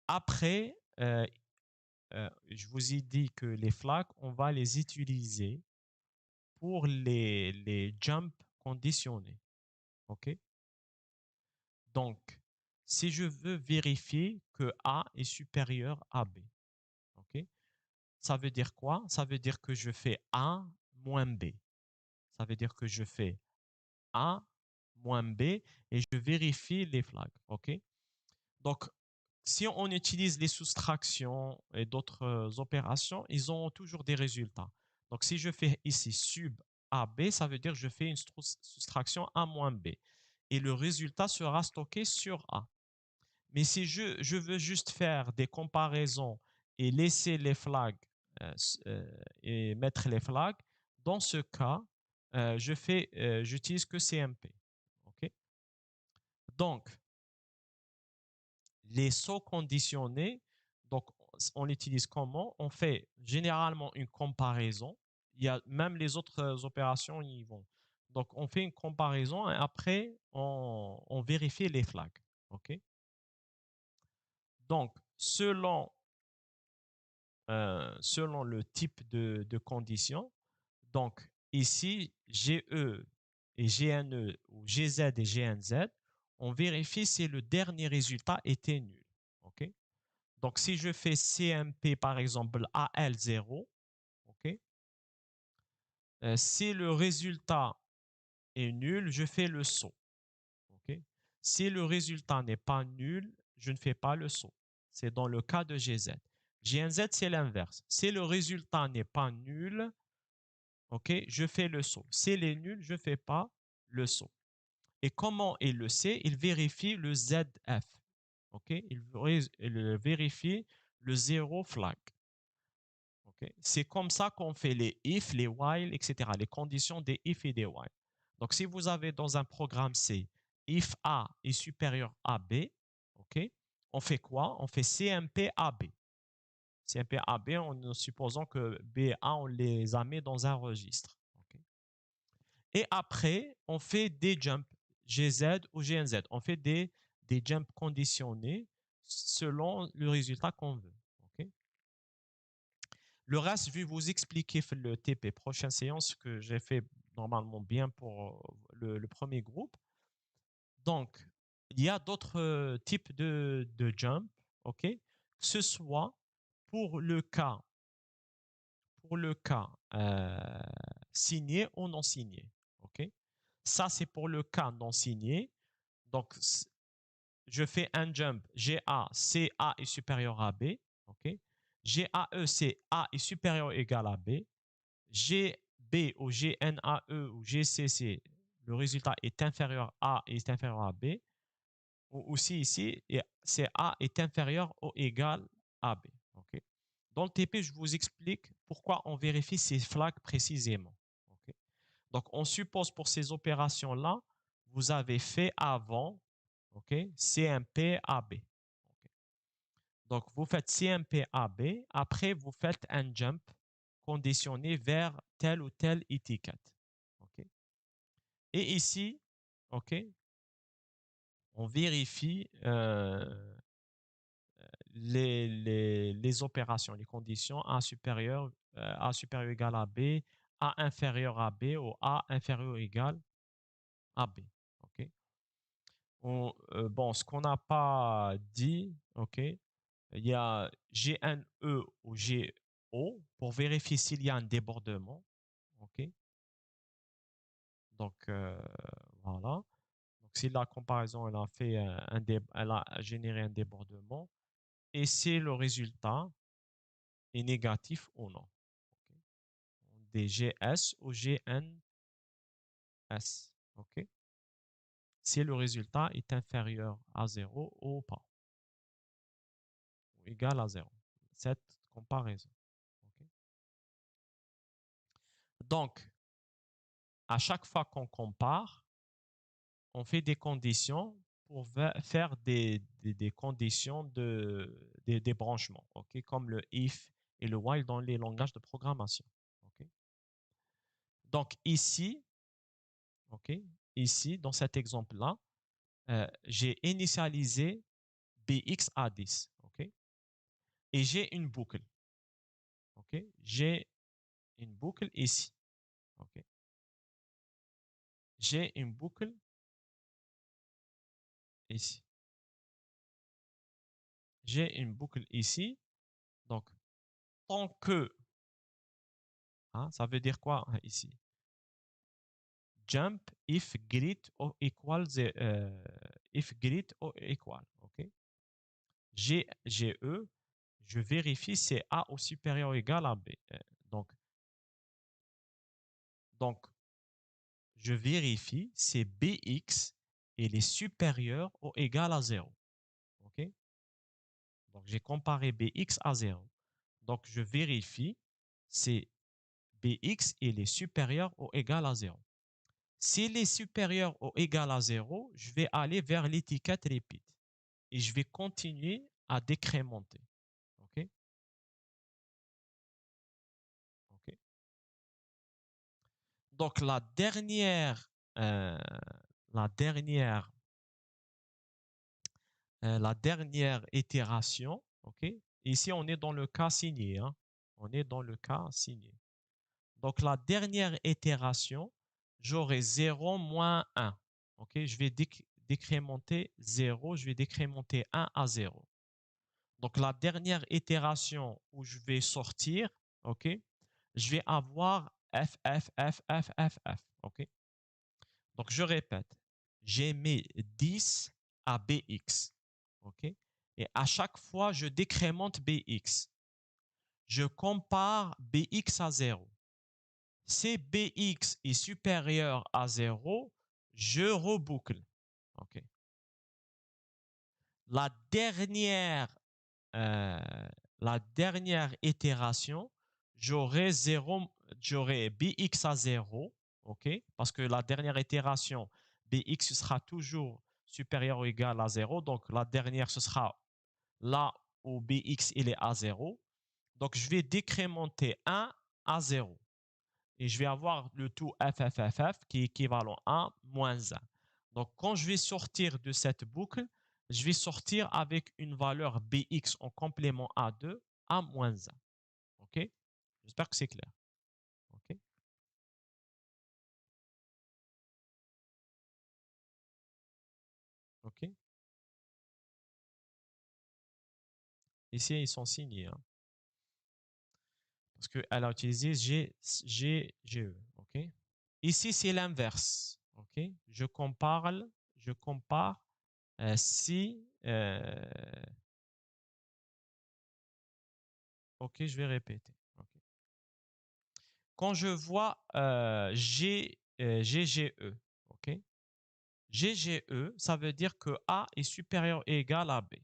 Après, je vous ai dit que les flags, on va les utiliser pour les jumps conditionnés. OK? Donc, si je veux vérifier que A est supérieur à B, OK? Ça veut dire quoi? Ça veut dire que je fais A moins B. Ça veut dire que je fais A moins B et je vérifie les flags. OK? Donc, si on utilise les soustractions et d'autres opérations, ils ont toujours des résultats. Donc, si je fais ici sub AB, ça veut dire que je fais une soustraction A moins B. Et le résultat sera stocké sur A. Mais si je veux juste faire des comparaisons et laisser les flags et mettre les flags, dans ce cas, j'utilise que CMP. OK? Donc, les sauts conditionnés, donc on utilise comment? On fait généralement une comparaison. Il y a même les autres opérations y vont. Donc, on fait une comparaison et après, on vérifie les flags. OK? Donc, selon le type de condition, donc ici, GE et GNE ou GZ et GNZ, on vérifie si le dernier résultat était nul. OK? Donc, si je fais CMP, par exemple, AL0, OK? Si le résultat est nul, je fais le saut. OK? Si le résultat n'est pas nul, je ne fais pas le saut. C'est dans le cas de GZ. GNZ, c'est l'inverse. Si le résultat n'est pas nul, OK, je fais le saut. S'il est nul, je ne fais pas le saut. Et comment il le sait? Il vérifie le ZF. OK? Il vérifie le zéro flag. Okay? C'est comme ça qu'on fait les if, les while, etc. Les conditions des if et des while. Donc, si vous avez dans un programme C if A est supérieur à B, ok, on fait quoi? On fait CMP AB. CMP AB en supposant que B et A, on les a mis dans un registre. Okay. Et après, on fait des jumps GZ ou GNZ. On fait des jumps conditionnés selon le résultat qu'on veut. Okay. Le reste, je vais vous expliquer le TP prochaine séance que j'ai fait normalement bien pour le premier groupe. Donc, il y a d'autres types de jump, ok? Que ce soit pour le cas signé ou non signé, ok? Ça, c'est pour le cas non signé. Donc, je fais un jump GA, CA est supérieur à B, ok? GAE, c'est A est supérieur ou égal à B. GB ou GNAE ou GCC, le résultat est inférieur à A est inférieur à B. Ou aussi ici, c'est A est inférieur ou égal à B. Okay? Dans le TP, je vous explique pourquoi on vérifie ces flags précisément. Okay? Donc, on suppose pour ces opérations-là, vous avez fait avant CMP AB. Okay? Donc, vous faites CMP AB, après vous faites un jump conditionné vers telle ou telle étiquette. Okay? Et ici, on vérifie les opérations, les conditions A supérieur ou égal à B, A inférieur à B ou A inférieur ou égal à B. Okay? Bon, ce qu'on n'a pas dit, il y a GNE ou GO pour vérifier s'il y a un débordement. Donc, voilà. Donc, si la comparaison elle a, fait elle a généré un débordement et si le résultat est négatif ou non. Des GS ou GNS. OK? Si le résultat est inférieur à 0 ou pas. Ou égal à 0. Cette comparaison. Okay? Donc, à chaque fois qu'on compare, on fait des conditions pour faire des conditions des branchements, okay? Comme le if et le while dans les langages de programmation. Okay? Donc ici, ici, dans cet exemple-là, j'ai initialisé bx à 10. Et j'ai une boucle. J'ai une boucle ici. J'ai une boucle ici. J'ai une boucle ici. Donc, tant que, ça veut dire quoi ici? Jump if grid or equal, if grid or equal. GE, je vérifie c'est A au supérieur ou égal à B. Donc, je vérifie c'est BX et est supérieur ou égal à 0. Donc, j'ai comparé BX à 0. Donc, je vérifie c'est BX est supérieur ou égal à 0. S'il est supérieur ou égal à 0, je vais aller vers l'étiquette repeat et je vais continuer à décrémenter. OK? OK. Donc, la dernière itération, ici, on est dans le cas signé. On est dans le cas signé. Donc, la dernière itération, j'aurai 0 moins 1. Je vais décrémenter 0, je vais décrémenter 1 à 0. Donc, la dernière itération où je vais sortir, je vais avoir f, f, f, f, f, f. Donc, je répète, j'ai mis 10 à bx. Et à chaque fois, je décrémente bx. Je compare bx à 0. Si bx est supérieur à 0, je reboucle. La dernière itération, j'aurai bx à 0, parce que la dernière itération, Bx sera toujours supérieur ou égal à 0. Donc, la dernière, ce sera là où Bx il est à 0. Donc, je vais décrémenter 1 à 0. Et je vais avoir le tout FFFF qui est équivalent à moins 1. Donc, quand je vais sortir de cette boucle, je vais sortir avec une valeur Bx en complément A2 à moins 1. OK? J'espère que c'est clair. OK? OK? Ici, ils sont signés. Hein, parce qu'elle a utilisé GE. OK? Ici, c'est l'inverse. OK? Je compare si. OK, je vais répéter. Okay. Quand je vois GGE, OK? GGE, ça veut dire que A est supérieur ou égal à B.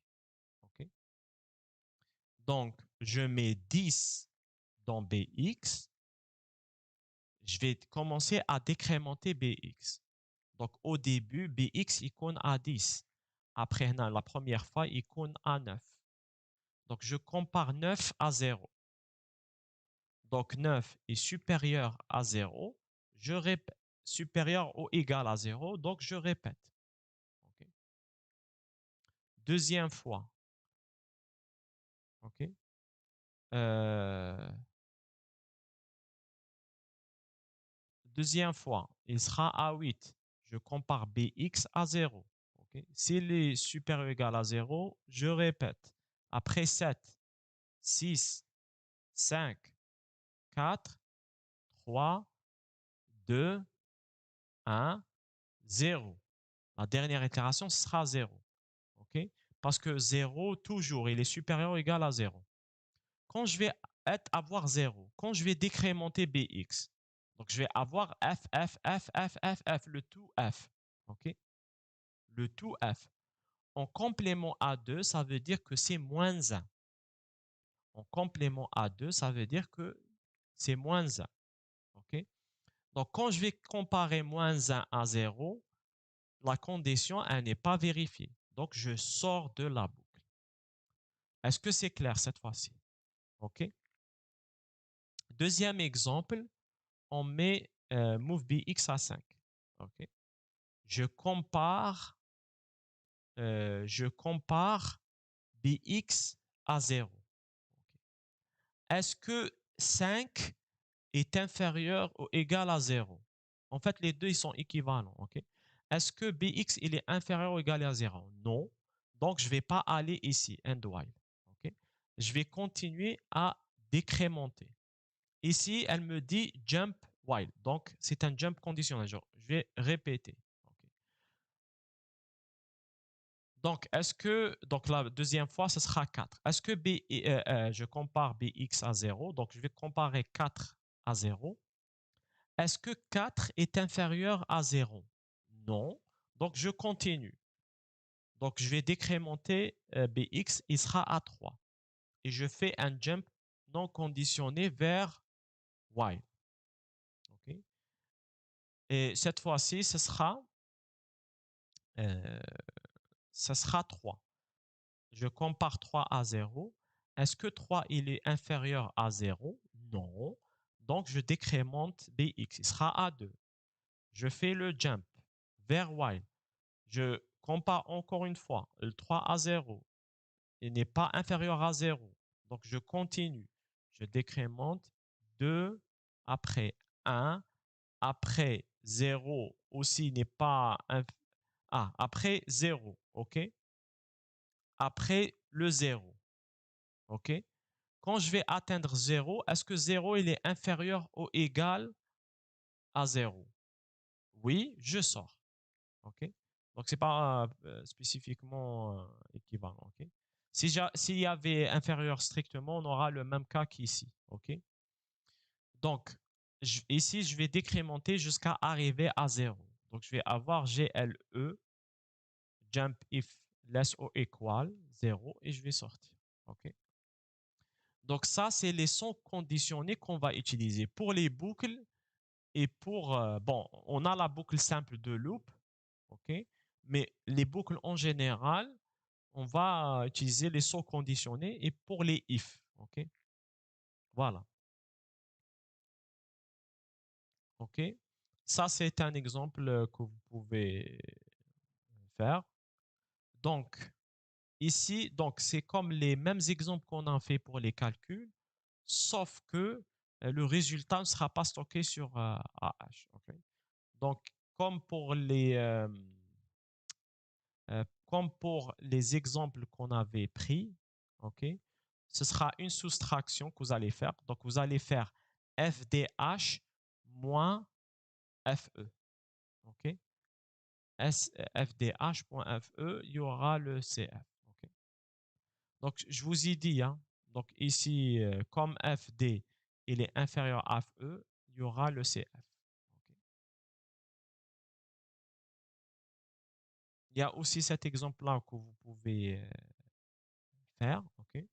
OK? Donc, je mets 10 dans BX. Je vais commencer à décrémenter BX. Donc, au début, BX icône à 10. Après, la première fois, icône à 9. Donc, je compare 9 à 0. Donc, 9 est supérieur à 0. Je répète. Supérieur ou égal à 0. Donc, je répète. Okay. Deuxième fois. OK. Deuxième fois, il sera à 8. Je compare BX à 0. Okay. S'il est supérieur ou égal à 0, je répète. Après 7, 6, 5, 4, 3, 2, 1, 0. La dernière itération sera 0. OK? Parce que 0, toujours, il est supérieur ou égal à 0. Quand je vais avoir 0, quand je vais décrémenter BX, donc je vais avoir F, F, F, F, F, F, le tout F. OK? Le tout F. En complément à 2, ça veut dire que c'est moins 1. En complément à 2, ça veut dire que c'est moins 1. OK? Donc, quand je vais comparer moins 1 à 0, la condition n'est pas vérifiée. Donc, je sors de la boucle. Est-ce que c'est clair cette fois-ci? OK? Deuxième exemple, on met move BX à 5. OK? Je compare BX à 0. Est-ce que 5 est inférieur ou égal à 0? En fait, les deux ils sont équivalents. Okay? Est-ce que BX il est inférieur ou égal à 0? Non. Donc, je ne vais pas aller ici, end while. Okay? Je vais continuer à décrémenter. Ici, elle me dit jump while. Donc, c'est un jump conditionnel. Genre, je vais répéter. Okay? Donc, est-ce que, donc la deuxième fois, ce sera 4. Est-ce que je compare BX à 0? Donc, je vais comparer 4 à 0. Est-ce que 4 est inférieur à 0? Non. Donc, je continue. Donc, je vais décrémenter BX, il sera à 3. Et je fais un jump non conditionné vers Y. Okay? Et cette fois-ci, ce sera 3. Je compare 3 à 0. Est-ce que 3 il est inférieur à 0? Non. Donc, je décrémente BX. Il sera à 2. Je fais le jump vers Y. Je compare encore une fois. Le 3 à 0. Il n'est pas inférieur à 0. Donc, je continue. Je décrémente 2, après 1, après 0 aussi n'est pas... après 0. OK? Après le 0. OK? Quand je vais atteindre 0, est-ce que 0 il est inférieur ou égal à 0? Oui, je sors. OK? Donc, ce n'est pas spécifiquement équivalent. OK? S'il y avait inférieur strictement, on aura le même cas qu'ici. OK? Donc, ici, je vais décrémenter jusqu'à arriver à 0. Donc, je vais avoir GLE, jump if less or equal 0, et je vais sortir. OK? Donc, ça, c'est les sons conditionnés qu'on va utiliser pour les boucles et pour... bon, on a la boucle simple de loop. OK? Mais les boucles en général, on va utiliser les sauts conditionnés et pour les if. OK? Voilà. OK? Ça, c'est un exemple que vous pouvez faire. Donc, ici, donc c'est comme les mêmes exemples qu'on a fait pour les calculs, sauf que le résultat ne sera pas stocké sur AH. OK? Donc, comme pour comme pour les exemples qu'on avait pris, OK, ce sera une soustraction que vous allez faire. Donc, vous allez faire FDH moins FE. OK? FDH.FE, il y aura le CF. OK? Donc, je vous ai dit, hein, donc ici, comme FD il est inférieur à FE, il y aura le CF. OK? Il y a aussi cet exemple-là que vous pouvez faire. OK?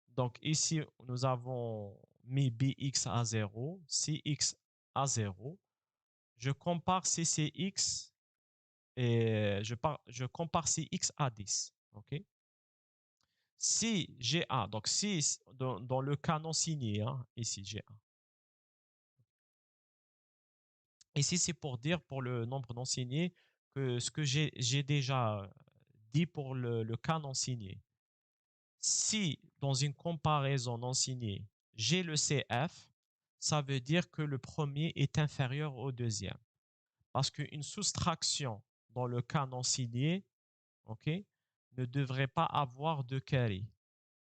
Donc ici, nous avons mis BX à 0, CX à 0. Je compare CCX et je compare CX à 10. OK? Si GA, donc si dans le cas non signé, hein, ici GA. Ici, c'est pour dire pour le nombre non signé que ce que j'ai déjà dit pour le cas non signé. Si dans une comparaison non signée, j'ai le CF, ça veut dire que le premier est inférieur au deuxième. Parce qu'une soustraction dans le cas non signé, OK, ne devrait pas avoir de carré.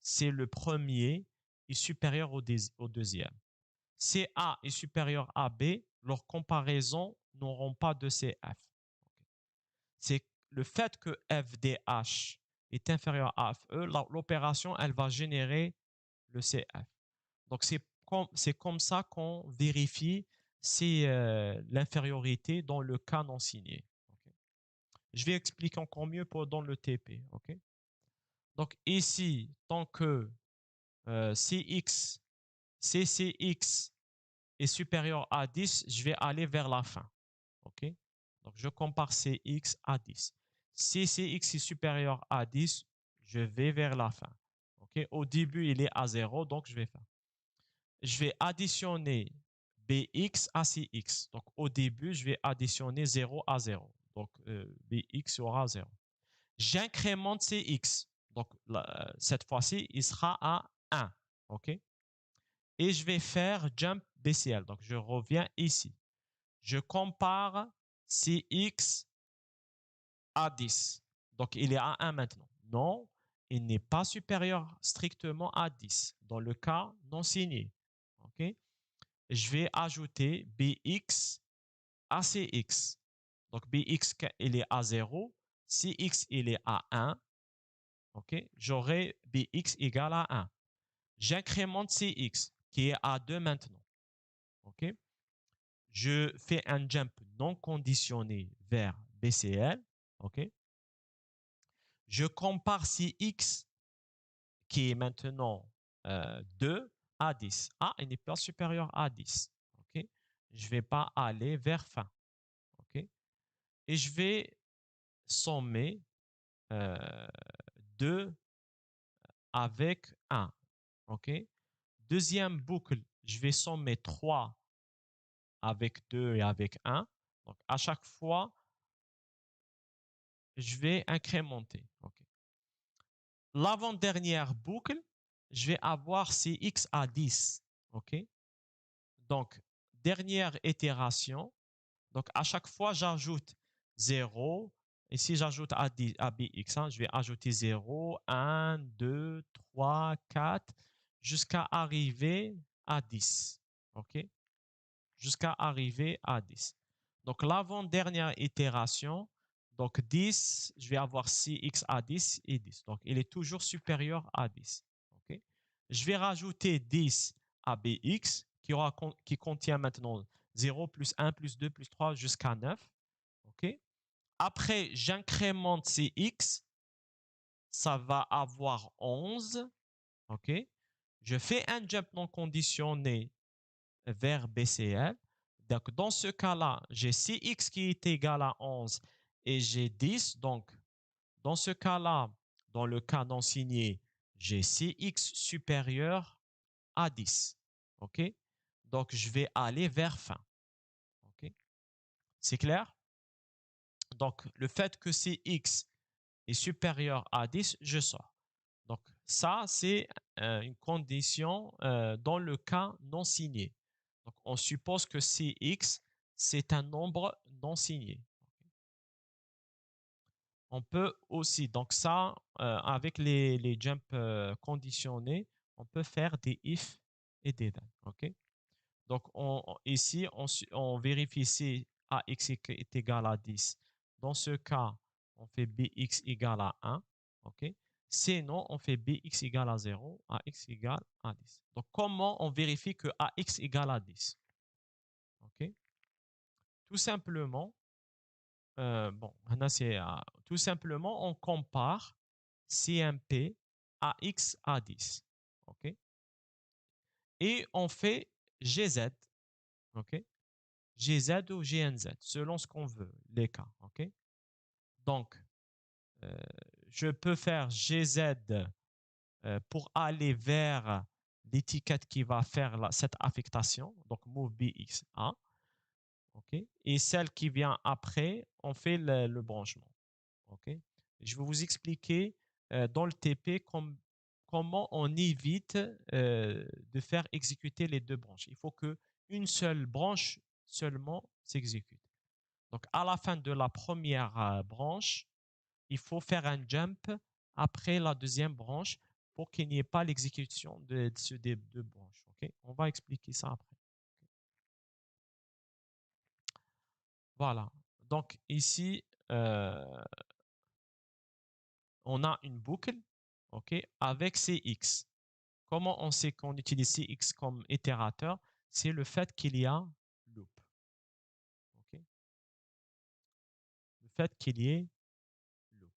C'est le premier est supérieur au deuxième. Si A est supérieur à B, leurs comparaisons n'auront pas de CF. C'est le fait que FDH est inférieur à FE, l'opération, elle va générer le CF. Donc, c'est comme ça qu'on vérifie si l'infériorité dans le cas non signé. Okay? Je vais expliquer encore mieux dans le TP. Okay? Donc, ici, tant que CX, CCX est supérieur à 10, je vais aller vers la fin. Okay? Donc, je compare CX à 10. Si CX est supérieur à 10, je vais vers la fin. Okay? Au début, il est à 0, donc je vais faire. Je vais additionner BX à CX. Donc, au début, je vais additionner 0 à 0. Donc, BX aura 0. J'incrémente CX. Donc, cette fois-ci, il sera à 1. OK? Et je vais faire jump BCL. Donc, je reviens ici. Je compare CX à 10. Donc, il est à 1 maintenant. Non, il n'est pas supérieur strictement à 10 dans le cas non signé. OK? Je vais ajouter BX à CX. Donc, BX, il est à 0. CX, il est à 1. OK? J'aurai BX égale à 1. J'incrémente CX, qui est à 2 maintenant. OK? Je fais un jump non conditionné vers BCL. OK? Je compare CX, qui est maintenant 2, à 10. Ah, il n'est pas supérieur à 10. OK? Je ne vais pas aller vers fin. OK? Et je vais sommer 2 avec 1. OK? Deuxième boucle, je vais sommer 3 avec 2 et avec 1. Donc, à chaque fois, je vais incrémenter. OK? L'avant-dernière boucle, je vais avoir CX à 10. OK? Donc, dernière itération. Donc, à chaque fois, j'ajoute 0. Et si j'ajoute à BX, hein, je vais ajouter 0, 1, 2, 3, 4, jusqu'à arriver à 10. OK? Jusqu'à arriver à 10. Donc, l'avant-dernière itération, donc 10, je vais avoir CX à 10 et 10. Donc, il est toujours supérieur à 10. OK? Je vais rajouter 10 à BX qui contient maintenant 0 plus 1 plus 2 plus 3 jusqu'à 9. OK? Après, j'incrémente CX. Ça va avoir 11. OK? Je fais un jump non conditionné vers BCL. Donc, dans ce cas-là, j'ai CX qui est égal à 11 et j'ai 10. Donc, dans ce cas-là, dans le cas non signé, j'ai Cx supérieur à 10. OK? Donc, je vais aller vers fin. OK? C'est clair? Donc, le fait que Cx est supérieur à 10, je sors. Donc, ça, c'est une condition dans le cas non signé. Donc, on suppose que Cx, c'est un nombre non signé. On peut aussi, donc ça, avec les jumps conditionnés, on peut faire des if et des then. OK? Donc, ici, on vérifie si ax est égal à 10. Dans ce cas, on fait bx égale à 1. OK? Sinon, on fait bx égale à 0, ax égale à 10. Donc, comment on vérifie que ax égale à 10? OK? Tout simplement, bon, maintenant c'est tout simplement, on compare CMP AX à 10. OK? Et on fait GZ. OK? GZ ou GNZ, selon ce qu'on veut, les cas. OK? Donc, euh, je peux faire GZ pour aller vers l'étiquette qui va faire cette affectation, donc move BXA. OK? Et celle qui vient après, on fait le branchement. OK? Je vais vous expliquer dans le TP comment on évite de faire exécuter les deux branches. Il faut qu'une seule branche seulement s'exécute. Donc, à la fin de la première branche, il faut faire un jump après la deuxième branche pour qu'il n'y ait pas l'exécution de ces deux branches. OK? On va expliquer ça après. Voilà. Donc, ici, on a une boucle, OK, avec Cx. Comment on sait qu'on utilise Cx comme itérateur? C'est le fait qu'il y a loop. OK? Le fait qu'il y ait loop.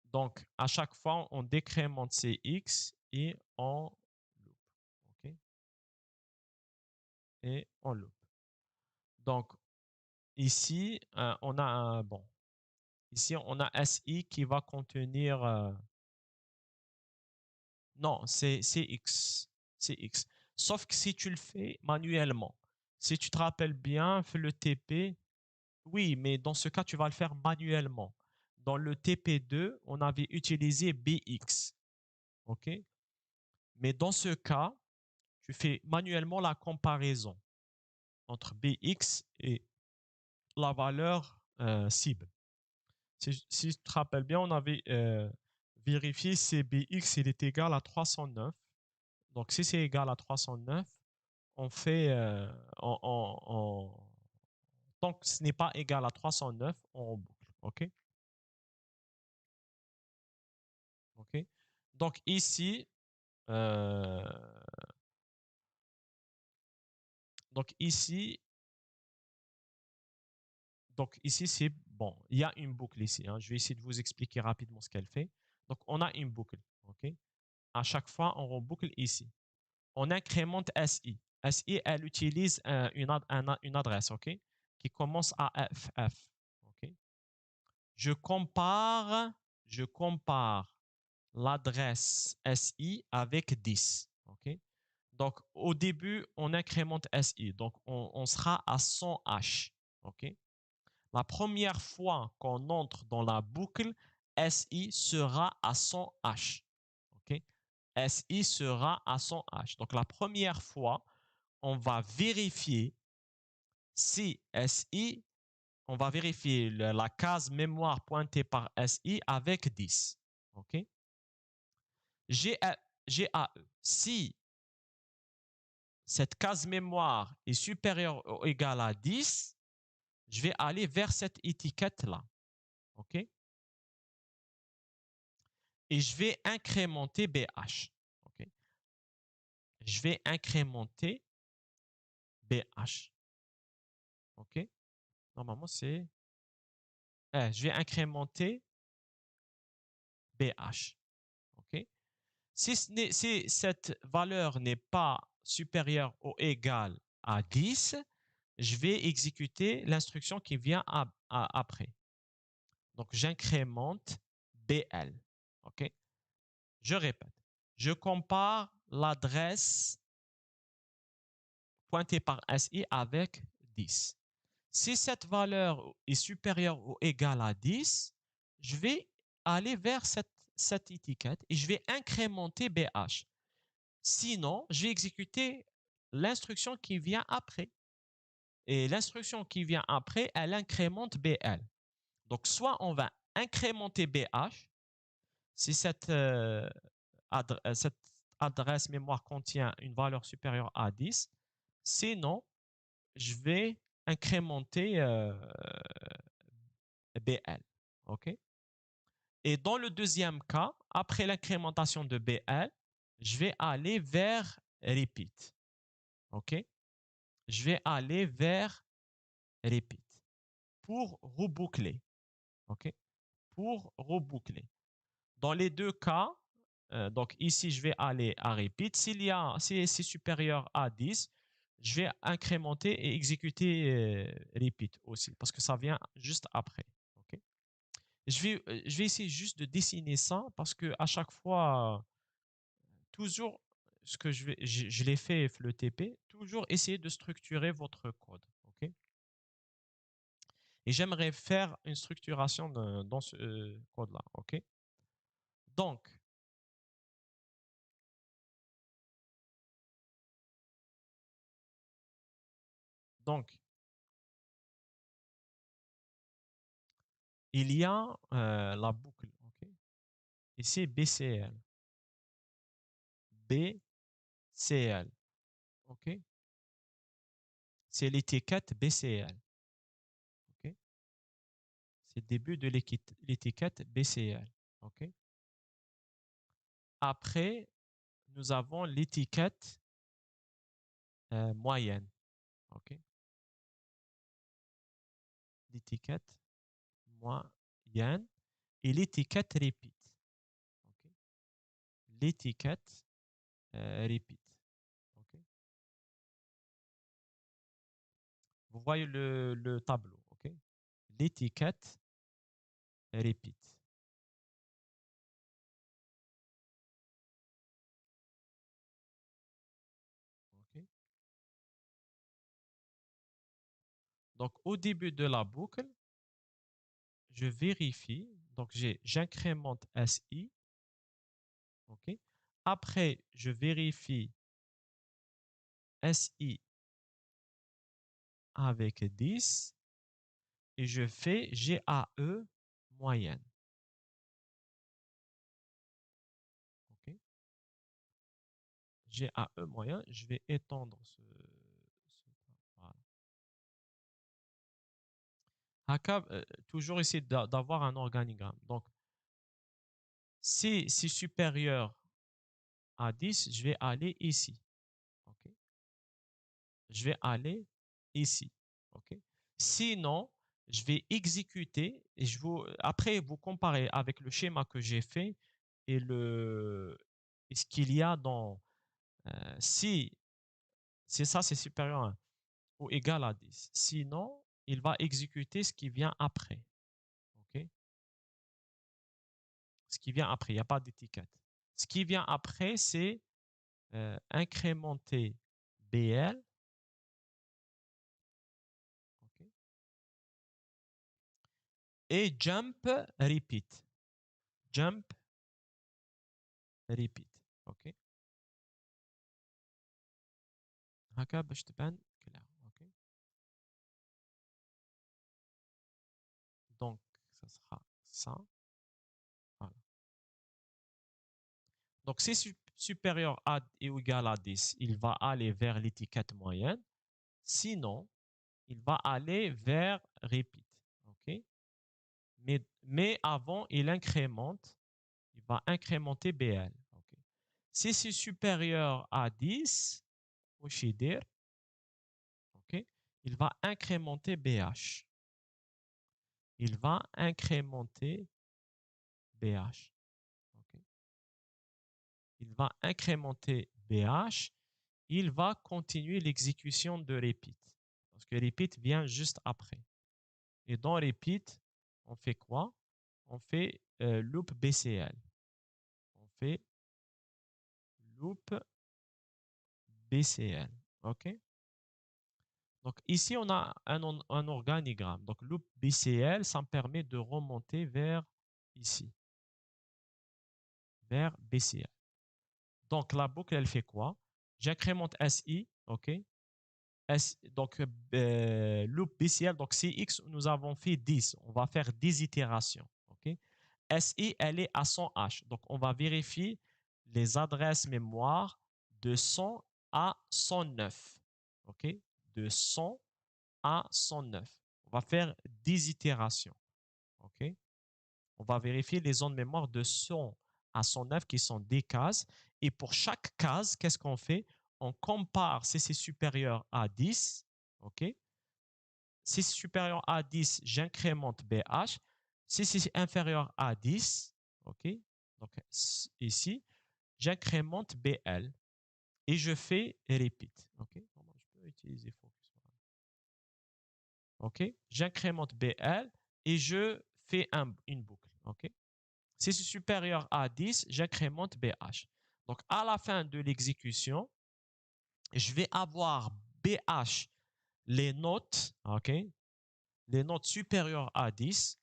Donc, à chaque fois, on décrémente Cx et on loop. OK? Et on loop. Donc, ici, on a un bon. Ici, on a Si qui va contenir. Non, c'est X. C'est X. Sauf que si tu le fais manuellement, si tu te rappelles bien, fais le TP. Oui, mais dans ce cas, tu vas le faire manuellement. Dans le TP2, on avait utilisé BX. OK? Mais dans ce cas, tu fais manuellement la comparaison entre BX et la valeur cible. Si tu te rappelles bien, on avait vérifié si BX il est égal à 309. Donc, si c'est égal à 309, on fait, tant que ce n'est pas égal à 309, on boucle. OK? OK? Donc, ici, euh, donc ici, c'est bon. Il y a une boucle ici. Hein. Je vais essayer de vous expliquer rapidement ce qu'elle fait. Donc, on a une boucle. OK? À chaque fois, on reboucle ici. On incrémente SI. SI, elle utilise une adresse, OK, qui commence à FF. OK? Je compare, l'adresse SI avec 10. OK? Donc, au début, on incrémente SI. Donc, on sera à 100 H. OK? La première fois qu'on entre dans la boucle, SI sera à 100 H. OK? SI sera à 100 H. Donc, la première fois, on va vérifier si SI, on va vérifier la case mémoire pointée par SI avec 10. OK? GAE. Si cette case mémoire est supérieure ou égale à 10, je vais aller vers cette étiquette-là. OK? Et je vais incrémenter BH. OK? Je vais incrémenter BH. OK? Normalement, c'est... je vais incrémenter BH. OK? Si cette valeur n'est pas supérieure ou égale à 10, je vais exécuter l'instruction qui vient après. Donc, j'incrémente BL. OK? Je répète. Je compare l'adresse pointée par SI avec 10. Si cette valeur est supérieure ou égale à 10, je vais aller vers cette étiquette et je vais incrémenter BH. Sinon, je vais exécuter l'instruction qui vient après. Et l'instruction qui vient après, elle incrémente BL. Donc, soit on va incrémenter BH, si cette adresse mémoire contient une valeur supérieure à 10, sinon, je vais incrémenter BL. OK? Et dans le deuxième cas, après l'incrémentation de BL, je vais aller vers repeat. OK? Je vais aller vers repeat pour reboucler. OK? Pour reboucler. Dans les deux cas, donc ici, je vais aller à repeat. Si c'est supérieur à 10, je vais incrémenter et exécuter repeat aussi, parce que ça vient juste après. OK? Je vais essayer juste de dessiner ça, parce que à chaque fois, toujours, ce que je l'ai fait FLETP, toujours essayer de structurer votre code. OK? Et j'aimerais faire une structuration dans ce code-là. OK? Donc, donc, il y a la boucle. OK? Ici, BCL. BCL. OK? C'est l'étiquette BCL. OK? C'est le début de l'étiquette BCL. OK? Après, nous avons l'étiquette moyenne. OK? L'étiquette moyenne et l'étiquette repeat. OK? L'étiquette repeat. OK? Vous voyez le tableau. OK? L'étiquette repeat. OK? Donc, au début de la boucle, je vérifie. Donc, j'incrémente SI. OK? Après, je vérifie SI avec 10 et je fais GAE moyenne. OK? GAE moyen, je vais étendre voilà. Toujours essayer d'avoir un organigramme. Donc, si c'est supérieur à 10, je vais aller ici. OK? Je vais aller ici. OK? Sinon, je vais exécuter et après vous comparez avec le schéma que j'ai fait et ce qu'il y a dans si c'est ça, c'est supérieur à 1 ou égal à 10. Sinon, il va exécuter ce qui vient après. OK? Ce qui vient après, il n'y a pas d'étiquette. Ce qui vient après, c'est incrémenter BL. OK? Et jump repeat. Jump repeat. OK? هكا باش تبان clair. OK? Donc, ça sera ça. Voilà. Donc, si supérieur à ou égal à 10, il va aller vers l'étiquette moyenne. Sinon, il va aller vers repeat. OK? Mais avant, il incrémente. Il va incrémenter BL. OK? Si c'est supérieur à 10, وش يدير? OK? Il va incrémenter BH. Il va incrémenter BH. OK? Il va incrémenter BH. Il va continuer l'exécution de repeat. parce que repeat vient juste après. Et dans repeat, on fait quoi? On fait loop BCL. On fait loop BCL. OK? Donc ici, on a un organigramme. Donc loop BCL, ça me permet de remonter vers ici, vers BCL. Donc la boucle, elle fait quoi? J'incrémente SI, OK? Donc loop BCL, donc CX, nous avons fait 10. On va faire 10 itérations, OK? SI, elle est à 100 H. Donc on va vérifier les adresses mémoire de 100 à 109, OK? De 100 à 109. On va faire 10 itérations, OK? On va vérifier les zones mémoire de 100 à 109 qui sont des cases. Et pour chaque case, qu'est-ce qu'on fait? On compare si c'est supérieur à 10, OK? Si c'est supérieur à 10, j'incrémente BH. Si c'est inférieur à 10, OK? Donc ici, j'incrémente BL et je fais repeat, OK? Je peux utiliser focus. OK? J'incrémente BL et je fais une boucle, OK? Si c'est supérieur à 10, j'incrémente BH. Donc, à la fin de l'exécution, je vais avoir BH les notes, OK? Les notes supérieures à 10,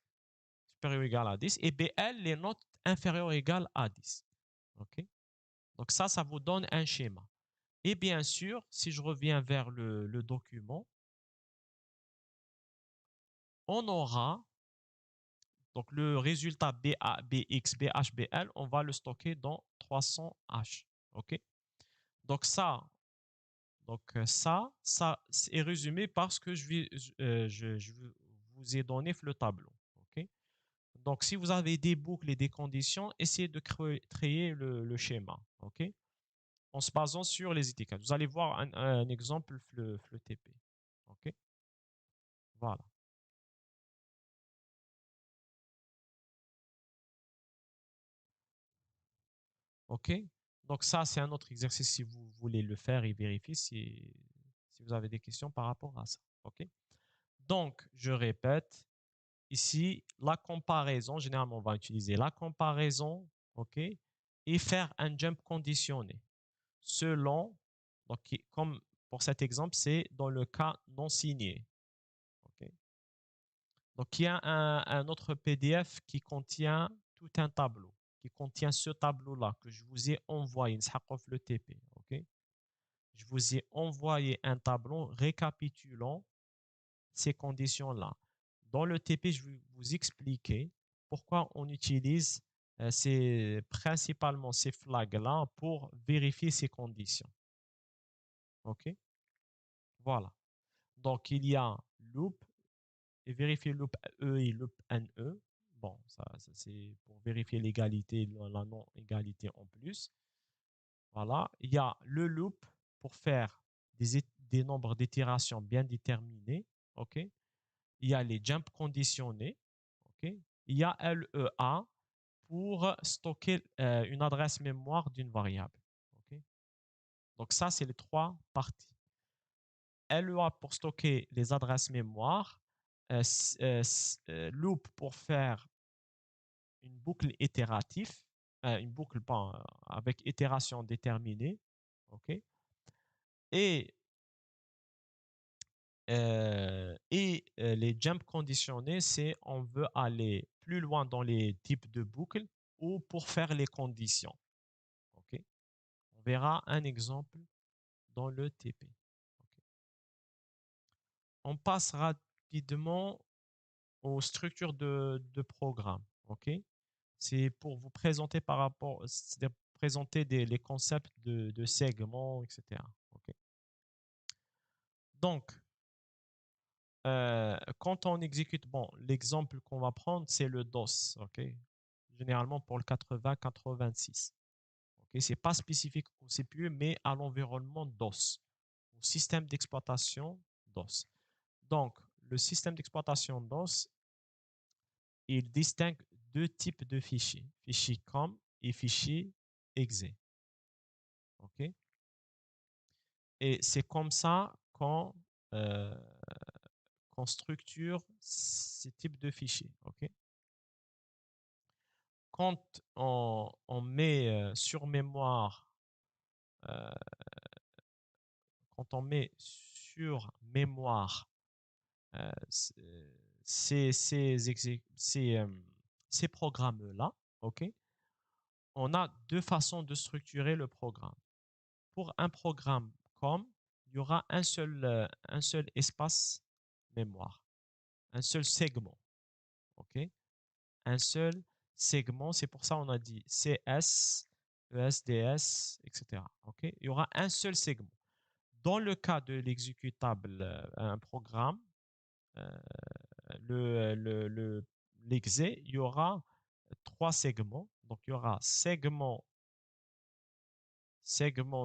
supérieures ou égales à 10, et BL les notes inférieures ou égales à 10. OK? Donc, ça vous donne un schéma. Et bien sûr, si je reviens vers le document, on aura donc le résultat BX, BH, BL, on va le stocker dans 300H. OK? Donc ça est résumé parce que je vous ai donné le tableau. OK? Donc si vous avez des boucles et des conditions, essayez de créer le schéma. OK? En se basant sur les étiquettes. Vous allez voir un exemple le TP. OK? Voilà. OK? Donc ça, c'est un autre exercice si vous voulez le faire et vérifier si vous avez des questions par rapport à ça. OK? Donc, je répète, ici, la comparaison, généralement, on va utiliser la comparaison, OK? Et faire un jump conditionné selon, donc, comme pour cet exemple, c'est dans le cas non signé. OK? Donc, il y a un autre PDF qui contient tout un tableau, qui contient ce tableau-là que je vous ai envoyé, le TP. OK? Je vous ai envoyé un tableau récapitulant ces conditions-là. Dans le TP, je vais vous expliquer pourquoi on utilise principalement ces flags-là pour vérifier ces conditions. OK? Voilà. Donc, il y a loop et vérifier loop E et loop NE. Bon, ça c'est pour vérifier l'égalité, la non-égalité en plus. Voilà. Il y a le loop pour faire des nombres d'itérations bien déterminés. OK? Il y a les jump conditionnés. OK? Il y a LEA pour stocker une adresse mémoire d'une variable. OK? Donc ça, c'est les trois parties. LEA pour stocker les adresses mémoire, loop pour faire une boucle itérative, une boucle avec itération déterminée. OK? Et les jump conditionnés, c'est on veut aller plus loin dans les types de boucles ou pour faire les conditions. OK? On verra un exemple dans le TP. OK? On passe rapidement aux structures de programme. OK? C'est pour vous présenter par rapport, c'est présenter les concepts de segments, etc. OK? Donc, quand on exécute, bon, l'exemple qu'on va prendre, c'est le DOS, OK? Généralement pour le 80-86. OK? Ce n'est pas spécifique au CPU, mais à l'environnement DOS, au système d'exploitation DOS. Donc, le système d'exploitation DOS, il distingue deux types de fichiers, fichier COM et fichier exe. OK? Et c'est comme ça qu'on qu'on structure ce type de fichier. OK? Quand on met sur mémoire, quand on met sur mémoire ces, ces programmes-là, OK? On a deux façons de structurer le programme. Pour un programme COM, il y aura un seul espace mémoire, un seul segment. OK? Un seul segment, c'est pour ça qu'on a dit CS, ESDS, etc. OK? Il y aura un seul segment. Dans le cas de l'exécutable, un programme, l'exé, il y aura trois segments. Donc, il y aura segment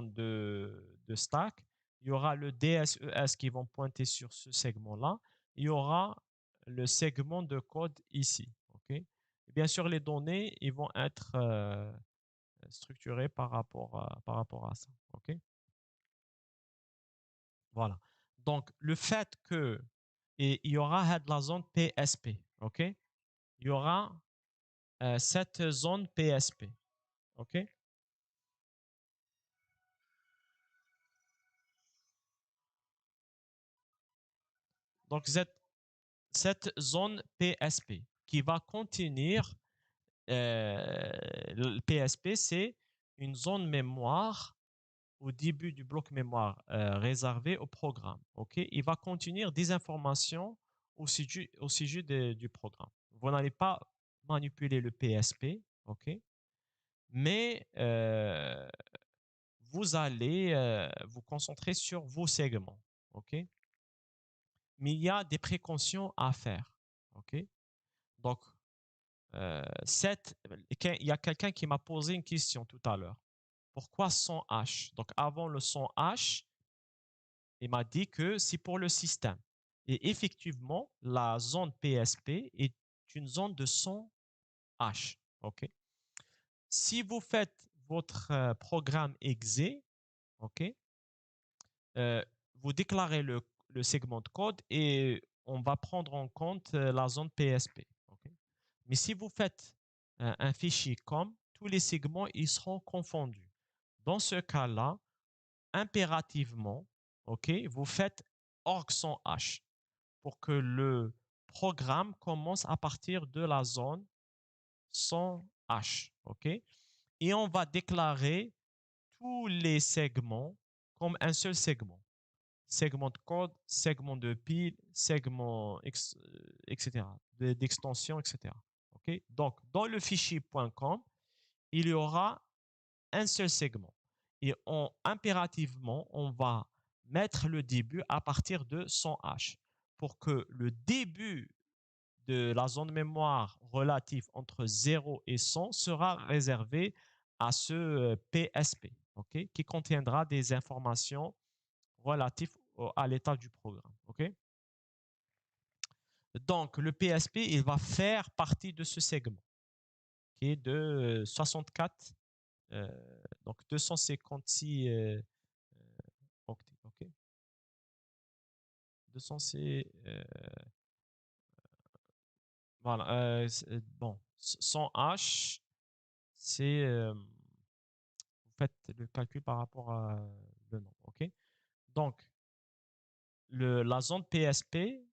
de stack, il y aura le DSES qui vont pointer sur ce segment-là, il y aura le segment de code ici. Okay? Et bien sûr, les données ils vont être structurées par rapport à ça. Okay? Voilà. Donc, le fait que et il y aura la zone PSP. OK? Il y aura cette zone PSP. OK? Donc, cette zone PSP qui va contenir le PSP, c'est une zone mémoire au début du bloc mémoire réservé au programme. Okay? Il va contenir des informations au sujet du programme. Vous n'allez pas manipuler le PSP, okay? Mais vous allez vous concentrer sur vos segments. Okay? Mais il y a des précautions à faire. Okay? Donc, il y a quelqu'un qui m'a posé une question tout à l'heure. Pourquoi son H? Donc, avant le son H, il m'a dit que c'est pour le système. Et effectivement, la zone PSP est une zone de son H. OK? Si vous faites votre programme exe, OK, vous déclarez le segment de code et on va prendre en compte la zone PSP. OK? Mais si vous faites un fichier COM, tous les segments ils seront confondus. Dans ce cas-là, impérativement, OK, vous faites org sans H pour que le programme commence à partir de la zone sans H. OK? Et on va déclarer tous les segments comme un seul segment. Segment de code, segment de pile, segment, etc., d'extension, etc. OK? Donc, dans le fichier .com, il y aura un seul segment. Et impérativement, on va mettre le début à partir de 100H pour que le début de la zone mémoire relative entre 0 et 100 sera réservé à ce PSP, okay, qui contiendra des informations relatives à l'état du programme. Okay? Donc, le PSP, il va faire partie de ce segment qui est de 64, donc 256 octets. Okay? 200, c'est voilà. Bon, 100 H, c'est vous faites le calcul par rapport à le nombre. OK? Donc, la zone PSP,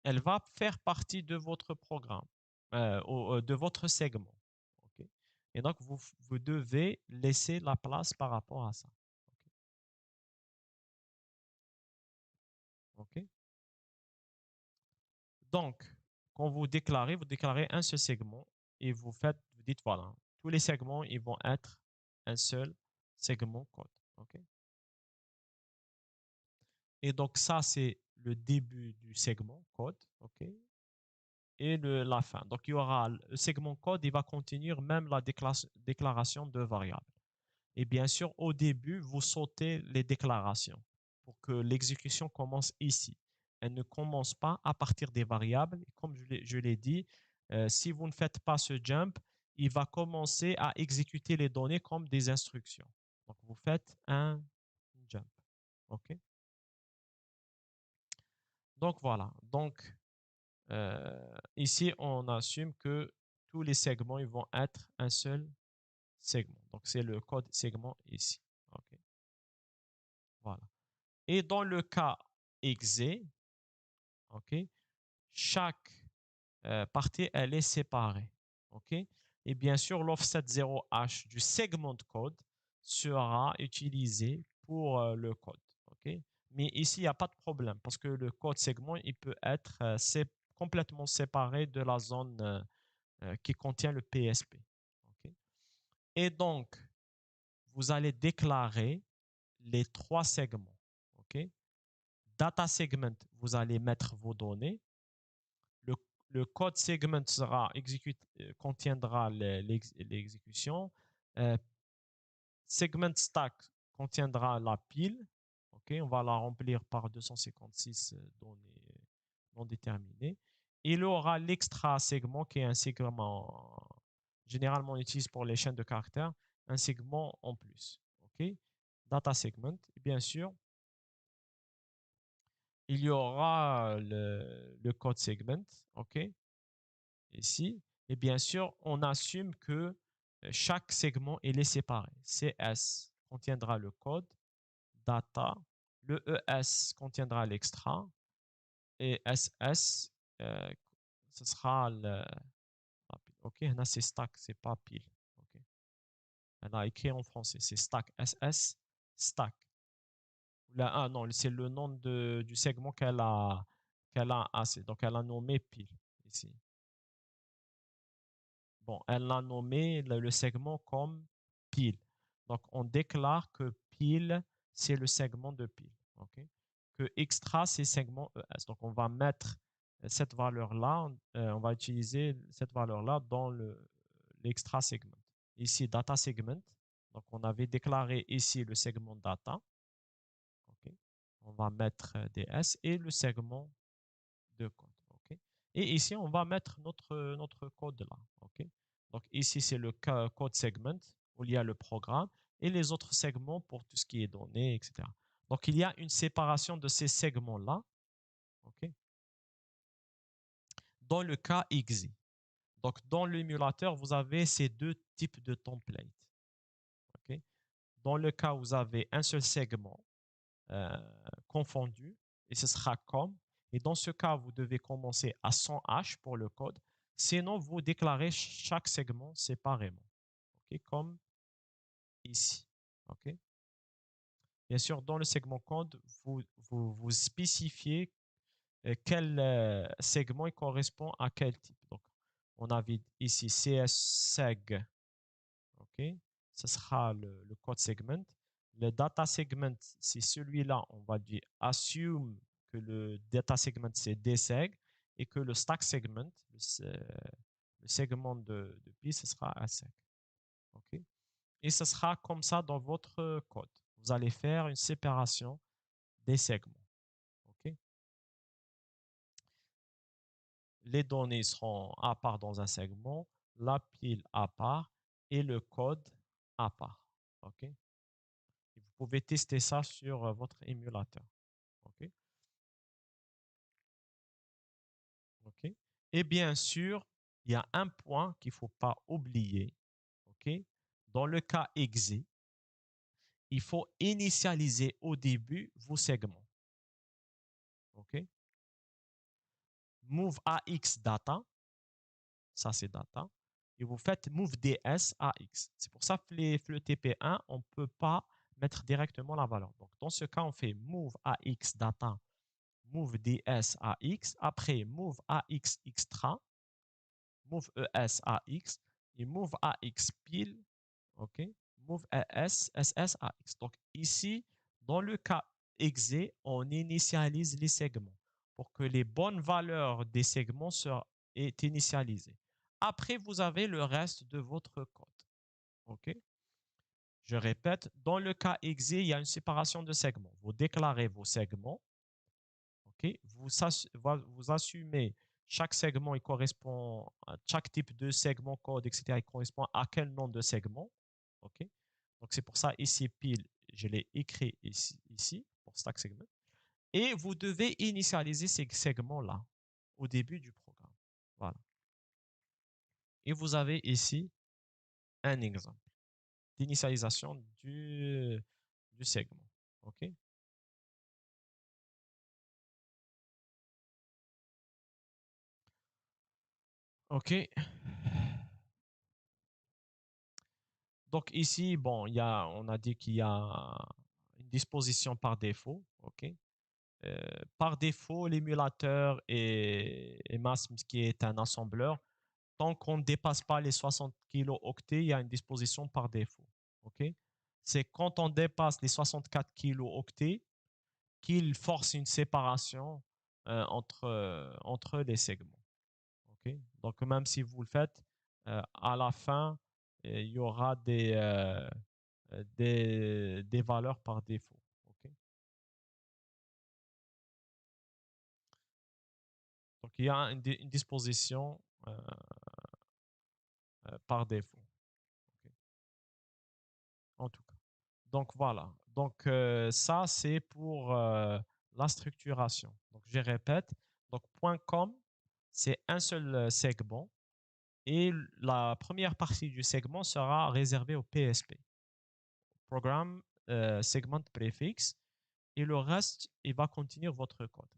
elle va faire partie de votre programme, de votre segment. OK? Et donc, vous devez laisser la place par rapport à ça. OK? Donc, quand vous déclarez un seul segment et vous dites voilà, tous les segments, ils vont être un seul segment code. OK? Et donc, ça, c'est le début du segment code. OK? Et la fin. Donc, il y aura le segment code, il va contenir même la déclaration de variables. Et bien sûr, au début, vous sautez les déclarations pour que l'exécution commence ici. Elle ne commence pas à partir des variables. Et comme je l'ai dit, si vous ne faites pas ce jump, il va commencer à exécuter les données comme des instructions. Donc, vous faites un jump. OK? Donc, voilà. Donc, Ici, on assume que tous les segments ils vont être un seul segment. Donc, c'est le code segment ici. OK. Voilà. Et dans le cas exe, OK, chaque partie, elle est séparée. OK? Et bien sûr, l'offset 0h du segment de code sera utilisé pour le code. OK? Mais ici, il n'y a pas de problème parce que le code segment, il peut être complètement séparé de la zone qui contient le PSP. OK? Et donc, vous allez déclarer les trois segments. OK? Data segment, vous allez mettre vos données. Le, le code segment sera contiendra l'exécution. Segment stack contiendra la pile. OK, on va la remplir par 256 données non déterminées. Il aura l'extra segment qui est un segment généralement on utilise pour les chaînes de caractères, un segment en plus. OK, data segment. Et bien sûr, il y aura le code segment. OK, ici. Et bien sûr, on assume que chaque segment est séparé. CS contiendra le code, data, le ES contiendra l'extra et SS, ce sera le. OK, là c'est stack, c'est pas pile. OK. Elle a écrit en français, c'est stack, SS, stack. Là, ah non, c'est le nom du segment qu'elle a assez. Donc elle a nommé pile ici. Bon, elle a nommé le segment comme pile. Donc, on déclare que pile, c'est le segment de pile. Okay? Que extra, c'est segment ES. Donc, on va mettre cette valeur-là, on va utiliser cette valeur-là dans l'extra segment. Ici, data segment. Donc, on avait déclaré ici le segment data. Okay? On va mettre des S et le segment de code. Okay? Et ici, on va mettre notre code là. Okay? Donc ici, c'est le code segment où il y a le programme et les autres segments pour tout ce qui est données, etc. Donc il y a une séparation de ces segments-là. Okay? Dans le cas exe. Donc dans l'émulateur, vous avez ces deux types de templates. Okay? Dans le cas où vous avez un seul segment confondu, et ce sera comme. Et dans ce cas, vous devez commencer à 100H pour le code. Sinon, vous déclarez chaque segment séparément. Okay? Comme ici. Okay? Bien sûr, dans le segment code, vous spécifiez quel segment il correspond à quel type. Donc, on avait ici CSSEG. OK? Ce sera le code segment. Le data segment, c'est celui-là, on va dire assume que le data segment, c'est DSEG et que le stack segment, le segment de pi, ce sera ASEG. OK? Et ce sera comme ça dans votre code. Vous allez faire une séparation des segments. OK? Les données seront à part dans un segment, la pile à part et le code à part. OK? Et vous pouvez tester ça sur votre émulateur. OK? OK? Et bien sûr, il y a un point qu'il ne faut pas oublier. OK? Dans le cas exe, il faut initialiser au début vos segments. OK? Move AX data, ça c'est data, et vous faites move DS AX. C'est pour ça que le TP1, on ne peut pas mettre directement la valeur. Donc, dans ce cas, on fait move AX data, move DS AX, après move AX extra, move ES AX, et move AX pile, OK? Move ES SS AX. Donc, ici, dans le cas exe, on initialise les segments pour que les bonnes valeurs des segments soient initialisées. Après, vous avez le reste de votre code. OK? Je répète, dans le cas exe, il y a une séparation de segments. Vous déclarez vos segments. OK? Vous assumez chaque segment, il correspond à chaque type de segment code, etc. Il correspond à quel nom de segment. OK? Donc, c'est pour ça, ici, pile, je l'ai écrit ici pour stack segment. Et vous devez initialiser ces segments-là. au début du programme. Voilà. Et vous avez ici un exemple d'initialisation du segment. OK? OK. Donc ici, bon, on a dit qu'il y a une disposition par défaut. OK? Par défaut, l'émulateur et MASM, qui est un assembleur, tant qu'on ne dépasse pas les 60 kilo-octets, il y a une disposition par défaut. OK? C'est quand on dépasse les 64 kilo-octets qu'il force une séparation entre les segments. OK? Donc, même si vous le faites, à la fin, il y aura des valeurs par défaut. OK? Donc, il y a une disposition par défaut. OK? En tout cas. Donc voilà. Donc ça, c'est pour la structuration. Donc je répète. Donc .com, c'est un seul segment et la première partie du segment sera réservée au PSP, Programme Segment Prefix, et le reste, il va contenir votre code.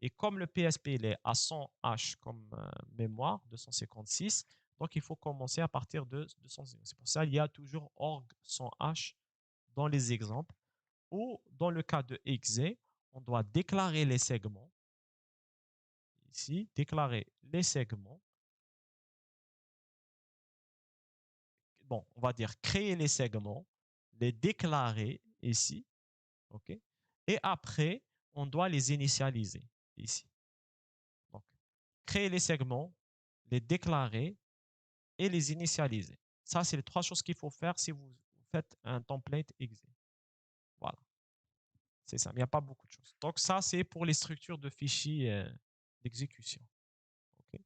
Et comme le PSP il est à 100 H comme mémoire, 256, donc il faut commencer à partir de 256. C'est pour ça qu'il y a toujours org 100 H dans les exemples, ou dans le cas de exe, on doit déclarer les segments. Ici, déclarer les segments. Bon, on va dire créer les segments, les déclarer ici. OK? Et après, on doit les initialiser ici. Donc, créer les segments, les déclarer et les initialiser. Ça, c'est les trois choses qu'il faut faire si vous faites un template exe. Voilà. C'est ça. Il n'y a pas beaucoup de choses. Donc, ça, c'est pour les structures de fichiers d'exécution. OK?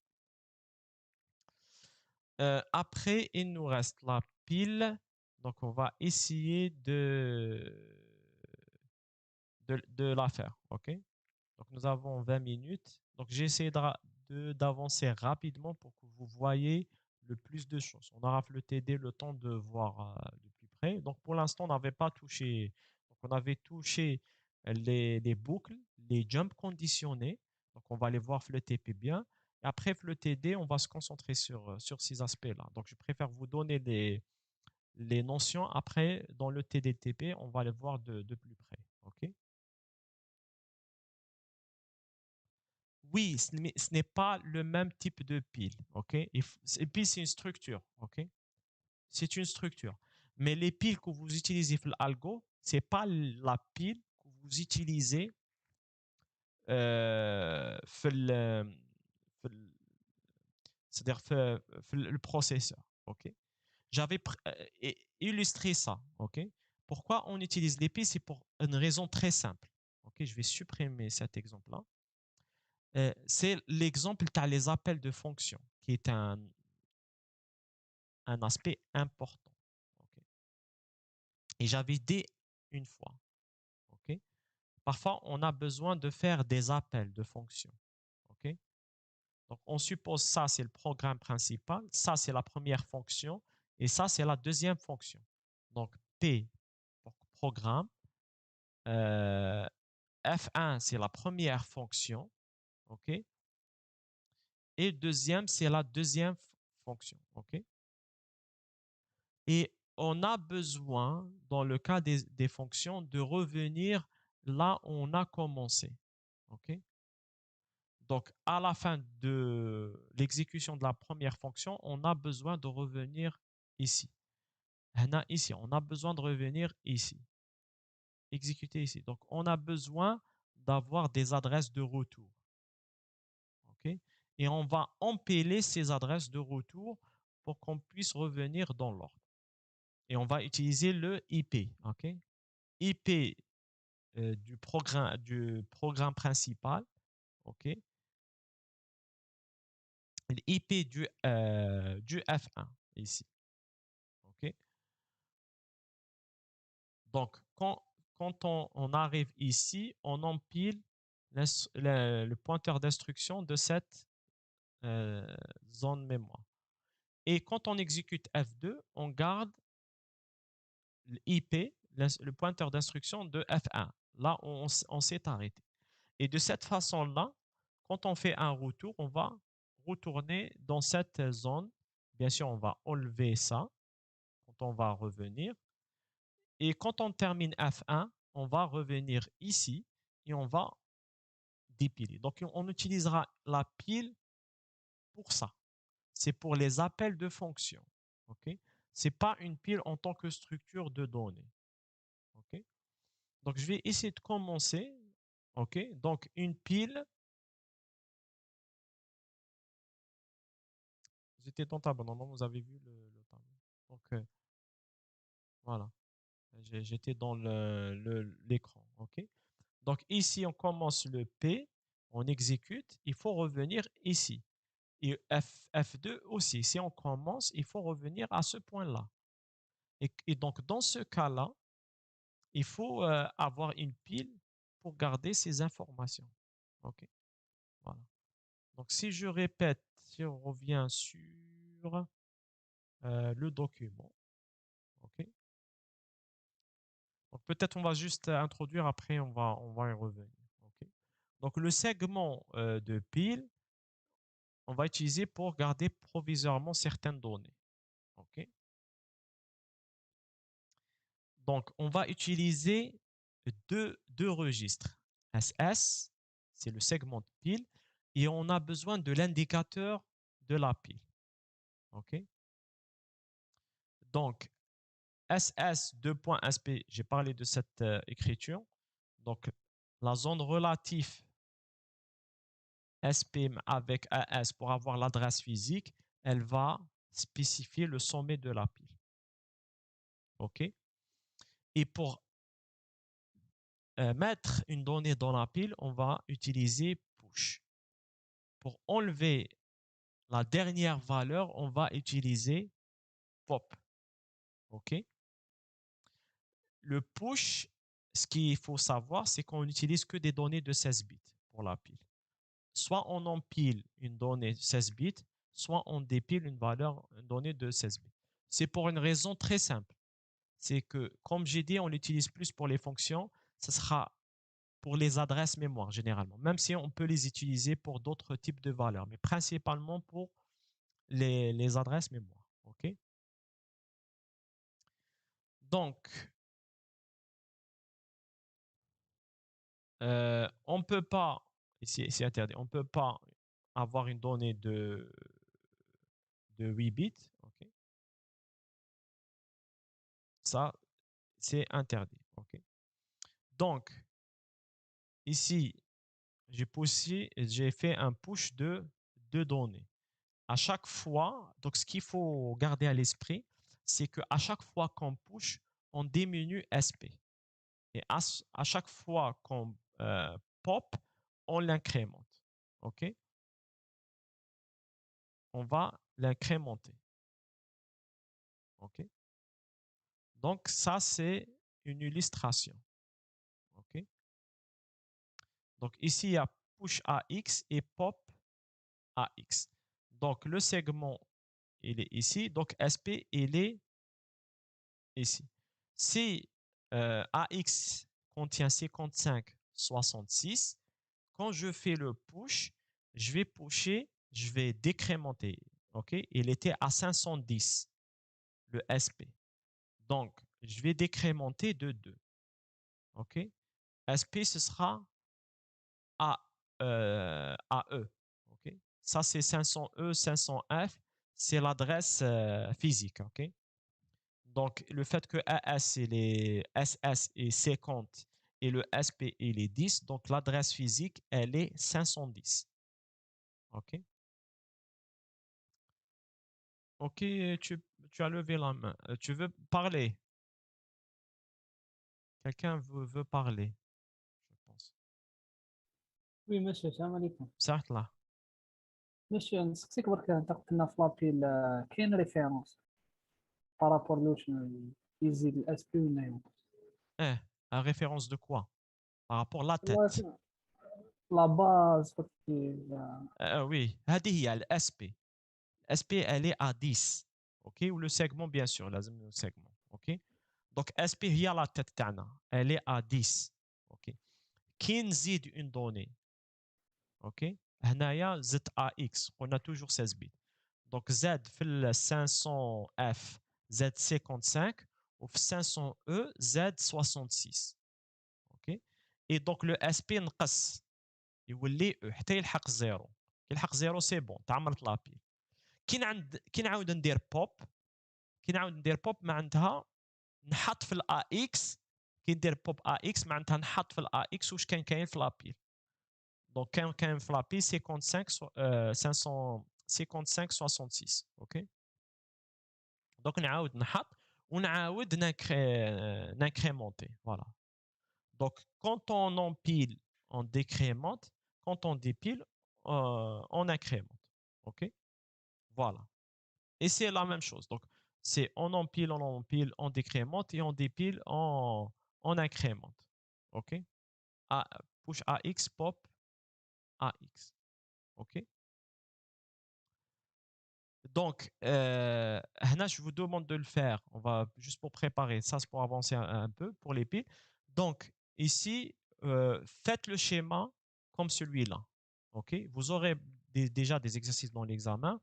Après, il nous reste la pile. Donc, on va essayer de la faire. OK? Donc, nous avons 20 minutes. Donc, j'essaie d'avancer rapidement pour que vous voyez le plus de choses. On aura le TD le temps de voir de plus près. Donc, pour l'instant, on n'avait pas touché. Donc, on avait touché les boucles, les jumps conditionnés. Donc, on va les voir TP bien. Et après TD, on va se concentrer sur ces aspects-là. Donc, je préfère vous donner les notions. Après, dans le TDTP, on va les voir de plus près. OK? Oui, ce n'est pas le même type de pile. OK? Et puis, c'est une structure. OK? C'est une structure. Mais les piles que vous utilisez dans l'algo, ce n'est pas la pile que vous utilisez dans c'est-à-dire le processeur. OK? J'avais illustré ça. OK? Pourquoi on utilise les piles? C'est pour une raison très simple. OK? Je vais supprimer cet exemple-là. C'est l'exemple, tu as les appels de fonctions, qui est un aspect important. Okay? Et j'avais dit une fois, okay? Parfois, on a besoin de faire des appels de fonctions. Okay? Donc, on suppose ça, c'est le programme principal, ça, c'est la première fonction, et ça, c'est la deuxième fonction. Donc, P pour programme, F1, c'est la première fonction, OK? Et deuxième, c'est la deuxième fonction, OK? Et on a besoin, dans le cas des fonctions, de revenir là où on a commencé. OK? Donc, à la fin de l'exécution de la première fonction, on a besoin de revenir ici. Ici, on a besoin de revenir ici. Exécuter ici. Donc, on a besoin d'avoir des adresses de retour. OK? Et on va empiler ces adresses de retour pour qu'on puisse revenir dans l'ordre. Et on va utiliser le IP. OK? IP du programme principal. OK? L'IP du F1 ici. OK? Donc, quand on arrive ici, on empile le pointeur d'instruction de cette zone mémoire. Et quand on exécute F2, on garde l'IP, le pointeur d'instruction de F1. Là, on s'est arrêté. Et de cette façon-là, quand on fait un retour, on va retourner dans cette zone. Bien sûr, on va enlever ça quand on va revenir. Et quand on termine F1, on va revenir ici et on va dépiler. Donc, on utilisera la pile pour ça. C'est pour les appels de fonctions. OK? Ce n'est pas une pile en tant que structure de données. OK? Donc, je vais essayer de commencer. OK? Donc, une pile. J'étais dans tableau. Normalement, vous avez vu le tableau. Donc, voilà. J'étais dans l'écran. OK? Donc, ici, on commence le P. On exécute. Il faut revenir ici. Et F2 aussi. Si on commence, il faut revenir à ce point-là. Et donc, dans ce cas-là, il faut avoir une pile pour garder ces informations. OK? Voilà. Donc, si je répète, si on revient sur le document. OK? Donc, peut-être on va juste introduire, après on va y revenir. OK? Donc, le segment de pile, on va utiliser pour garder provisoirement certaines données. OK? Donc, on va utiliser deux registres. SS, c'est le segment de pile, et on a besoin de l'indicateur de la pile. OK? Donc, SS2.sp, j'ai parlé de cette écriture. Donc, la zone relative SP avec AS pour avoir l'adresse physique, elle va spécifier le sommet de la pile. OK? Et pour mettre une donnée dans la pile, on va utiliser push. Pour enlever la dernière valeur, on va utiliser pop. OK? Le push, ce qu'il faut savoir, c'est qu'on n'utilise que des données de 16 bits pour la pile. Soit on empile une donnée 16 bits, soit on dépile une donnée de 16 bits. C'est pour une raison très simple. C'est que, comme j'ai dit, on l'utilise plus pour les fonctions. Ce sera pour les adresses mémoire, généralement. Même si on peut les utiliser pour d'autres types de valeurs, mais principalement pour les adresses mémoire. OK? Donc, on ne peut pas, ici c'est interdit, on ne peut pas avoir une donnée de 8 bits. OK? Ça, c'est interdit. OK? Donc, ici, j'ai fait un push de 2 données. À chaque fois, donc ce qu'il faut garder à l'esprit, c'est qu'à chaque fois qu'on push, on diminue SP. Et à chaque fois qu'on pop, on l'incrémente. OK? On va l'incrémenter. OK? Donc, ça, c'est une illustration. OK? Donc, ici, il y a push AX et pop AX. Donc, le segment, il est ici. Donc, SP, il est ici. Si AX contient 55, 66, quand je fais le push, je vais pusher, je vais décrémenter. OK? Il était à 510, le SP. Donc, je vais décrémenter de 2. OK? SP, ce sera AE. OK? Ça, c'est 500E, 500F. C'est l'adresse physique. OK? Donc, le fait que AS et les SS est 50 et le SP il est 10, donc l'adresse physique, elle est 510. OK? OK, tu as levé la main. Tu veux parler? Quelqu'un veut parler, je pense. Oui, monsieur, السلام عليكم. Certes, là. monsieur نسقسيك برك انت قلت لنا في لابيل كاين ريفيرونس بارابور لوش يزيد الاس بي ولا ينقص Eh, à référence de quoi? Par rapport à la والله tête. لا باز Oui, هذه هي ال SP. SP, elle est à 10. OK, ou le segment, bien sûr, لازم le segment. OK, donc SP هي la tête تاعنا, elle est à 10. OK, كي نزيد une donnée, OK, هنايا زدت AX, on a toujours 16 bits. Donc Z في ال 500F Z 55 وفي 500E Z 66. OK, et donc le SP نقص يولي E حتى يلحق زيرو. كي يلحق زيرو سي بون, تعمرت لابيل. كي نعاود ندير بوب معناتها نحط في الا اكس. كي ندير بوب ا اكس معناتها نحط في الا اكس واش كان كاين في لابيل. دونك كان كاين في لابيل 55 66. اوكي, دونك نعاود نحط ونعاود نانكريمونتي. فوالا, donc quand on empile on décrémente, quand on dépile on incrémente. Ok, voilà. Et c'est la même chose. Donc, c'est on empile, on décrémente et on dépile, on incrémente. OK? Push AX, pop AX. OK? Donc, là, je vous demande de le faire. On va juste pour préparer. Ça, c'est pour avancer un peu pour les piles. Donc, ici, faites le schéma comme celui-là. OK? Vous aurez déjà des exercices dans l'examen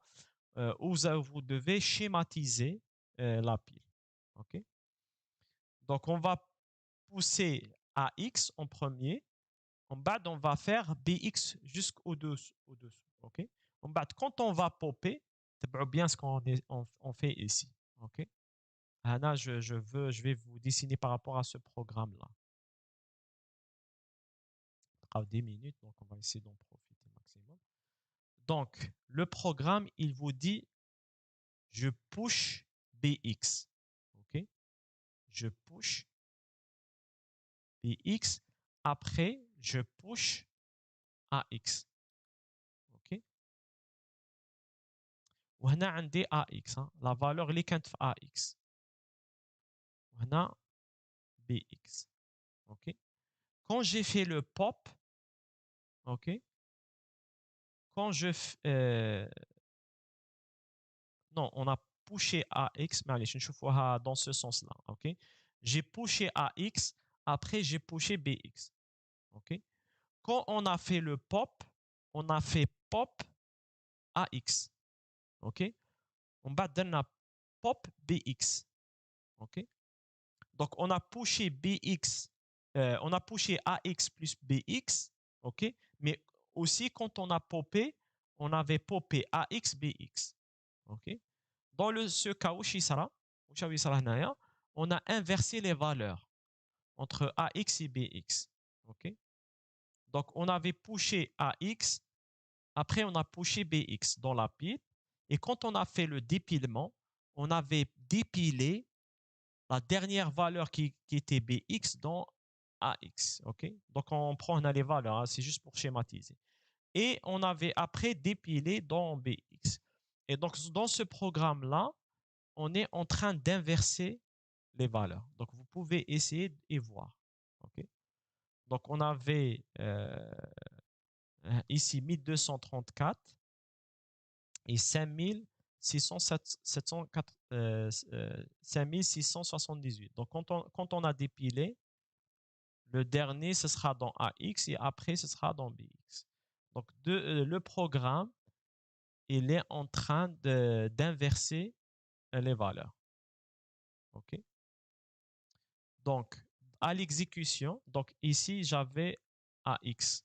où vous devez schématiser la pile. OK? Donc, on va pousser AX en premier. En bas, on va faire BX jusqu'au-dessous. OK? En bas, quand on va popper, c'est bien ce qu'on fait ici. OK? Anna, je vais vous dessiner par rapport à ce programme-là. Ça prend 10 minutes, donc on va essayer d'en profiter maximum. Donc, le programme, il vous dit je push BX. OK? Je push BX. Après, je push AX. OK? وهنا عندي AX, la valeur اللي كانت في AX. وهنا BX. OK? Quand j'ai fait le pop, OK? Quand je non, on a pushé AX, معليش نشوفوها dans ce sens-là. OK? J'ai pushé AX, après j'ai pushé BX. OK? Quand on a fait le pop, on a fait pop AX. OK? On va donner pop BX. OK? Donc, on a pushé BX, on a pushé AX plus BX, OK? Mais aussi, quand on a popé, on avait popé AX, BX. OK? Dans ce cas où on a inversé les valeurs entre AX et BX. OK? Donc, on avait pushé AX, après on a pushé BX dans la pile. Et quand on a fait le dépilement, on avait dépilé la dernière valeur qui était BX dans AX. OK? Donc, on prend les valeurs, hein, c'est juste pour schématiser. Et on avait après dépilé dans BX. Et donc, dans ce programme-là, on est en train d'inverser les valeurs. Donc, vous pouvez essayer et voir. OK? Donc, on avait ici 1234 et 5678. Donc, quand on a dépilé, le dernier, ce sera dans AX et après, ce sera dans BX. Donc, le programme, il est en train d'inverser les valeurs. OK? Donc, à l'exécution, donc ici, j'avais AX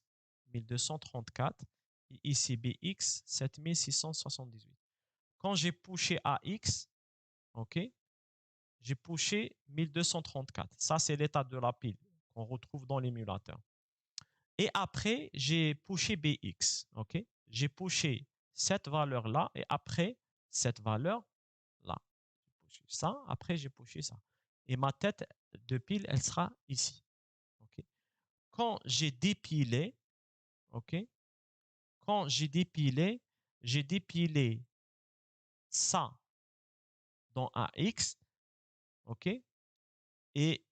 1234 et ici BX 7678. Quand j'ai pushé AX, OK, j'ai pushé 1234. Ça, c'est l'état de la pile qu'on retrouve dans l'émulateur. Et après, j'ai pushé BX. OK? J'ai pushé cette valeur-là et après cette valeur-là. Ça, après, j'ai pushé ça. Et ma tête de pile, elle sera ici. OK? Quand j'ai dépilé, OK? Quand j'ai dépilé ça dans AX. OK? Et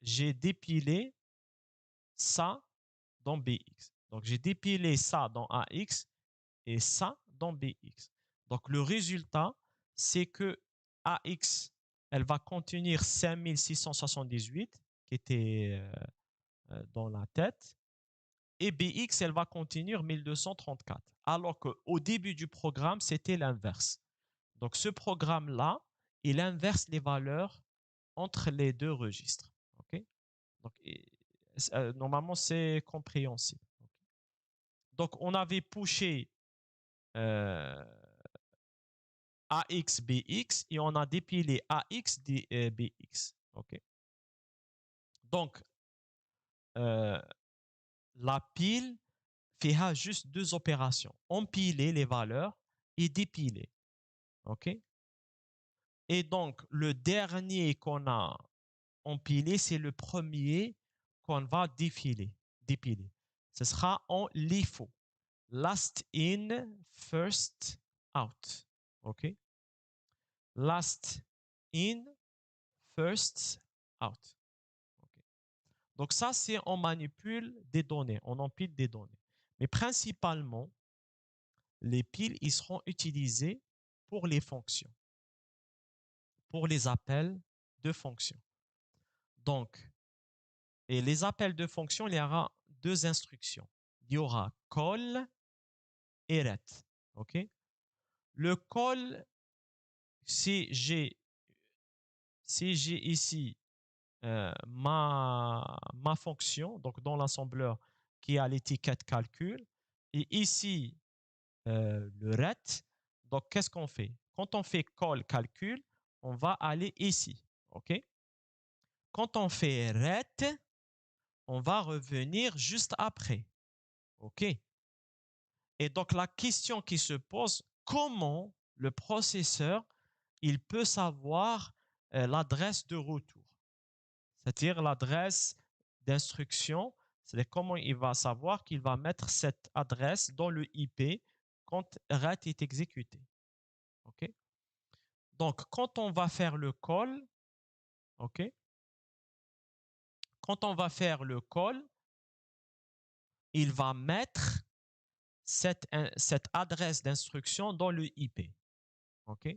j'ai dépilé ça dans BX. Donc, j'ai dépilé ça dans AX et ça dans BX. Donc, le résultat, c'est que AX, elle va contenir 5678 qui était dans la tête et BX, elle va contenir 1234. Alors qu'au début du programme, c'était l'inverse. Donc, ce programme-là, il inverse les valeurs entre les deux registres. Okay? Donc, normalement, c'est compréhensible. Okay? Donc, on avait pushé AX, BX et on a dépilé AX, BX. Okay? Donc, la pile fait juste deux opérations. Empiler les valeurs et dépiler. OK? Et donc, le dernier qu'on a empilé, c'est le premier qu'on va dépiler. Ce sera en LIFO. Last in, first out. OK? Last in, first out. Okay. Donc ça, c'est on manipule des données, on empile des données. Mais principalement, les piles, ils seront utilisés pour les fonctions, pour les appels de fonctions. Donc, et les appels de fonctions, il y aura deux instructions. Il y aura call et ret. OK? Le call, si j'ai ici ma fonction, donc dans l'assembleur qui a l'étiquette calcul, et ici le ret, donc qu'est-ce qu'on fait? Quand on fait call calcul, on va aller ici. OK? Quand on fait ret, on va revenir juste après. OK? Et donc la question qui se pose, comment le processeur il peut savoir l'adresse de retour, c'est-à-dire l'adresse d'instruction, c'est-à-dire comment il va savoir qu'il va mettre cette adresse dans le IP quand ret est exécuté. OK? Donc quand on va faire le call, OK? Quand on va faire le call, il va mettre cette adresse d'instruction dans le IP. OK?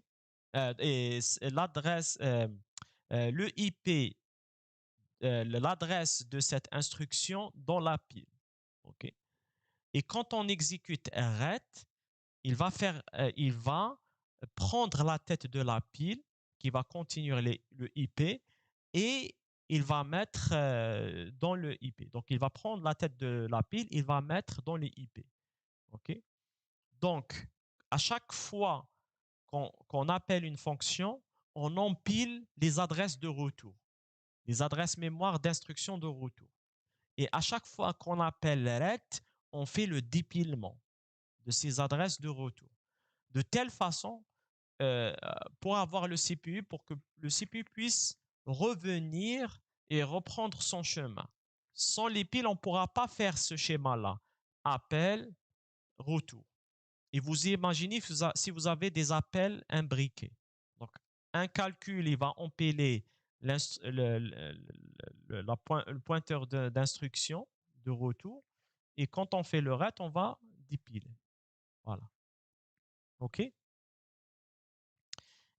Et l'adresse, le IP, l'adresse de cette instruction dans la pile. OK? Et quand on exécute ret, il va prendre la tête de la pile qui va contenir le IP et il va mettre dans le IP. Donc, il va prendre la tête de la pile, il va mettre dans le IP. OK? Donc, à chaque fois qu'on appelle une fonction, on empile les adresses de retour, les adresses mémoire d'instruction de retour. Et à chaque fois qu'on appelle ret, on fait le dépilement de ces adresses de retour. De telle façon, pour avoir le CPU, pour que le CPU puisse revenir et reprendre son chemin. Sans les piles, on ne pourra pas faire ce schéma-là. Appel, retour. Et vous imaginez si vous avez des appels imbriqués. Donc, un calcul, il va empiler le pointeur d'instruction de retour. Et quand on fait le ret, on va dépiler. Voilà. OK?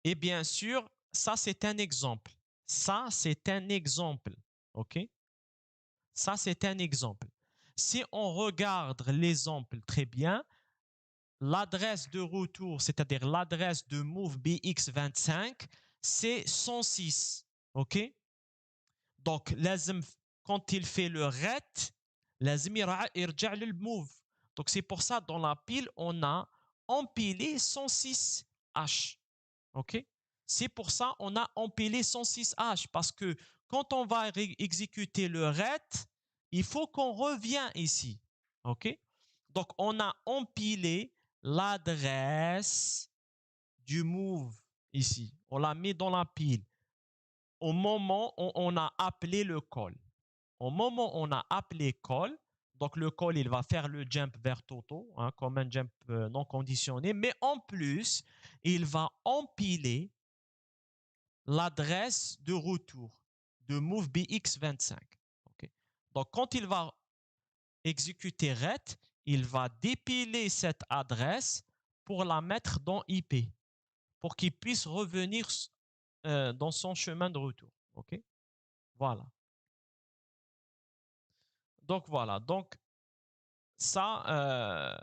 Et bien sûr, ça, c'est un exemple. Ça, c'est un exemple. OK? Ça, c'est un exemple. Si on regarde l'exemple très bien, l'adresse de retour, c'est-à-dire l'adresse de move BX25, c'est 106. OK? Donc, quand il fait le ret, لازم يرجع للmove. Donc, c'est pour ça, dans la pile, on a empilé 106H. OK? C'est pour ça on a empilé 106H, parce que quand on va exécuter le ret, il faut qu'on revienne ici. OK? Donc, on a empilé l'adresse du move ici. On l'a mis dans la pile au moment où on a appelé le call. Au moment où on a appelé call, donc le call, il va faire le jump vers Toto, hein, comme un jump non conditionné, mais en plus, il va empiler l'adresse de retour de move BX25. Okay. Donc, quand il va exécuter ret, il va dépiler cette adresse pour la mettre dans IP, pour qu'il puisse revenir dans son chemin de retour. OK? Voilà. Donc voilà. Donc ça,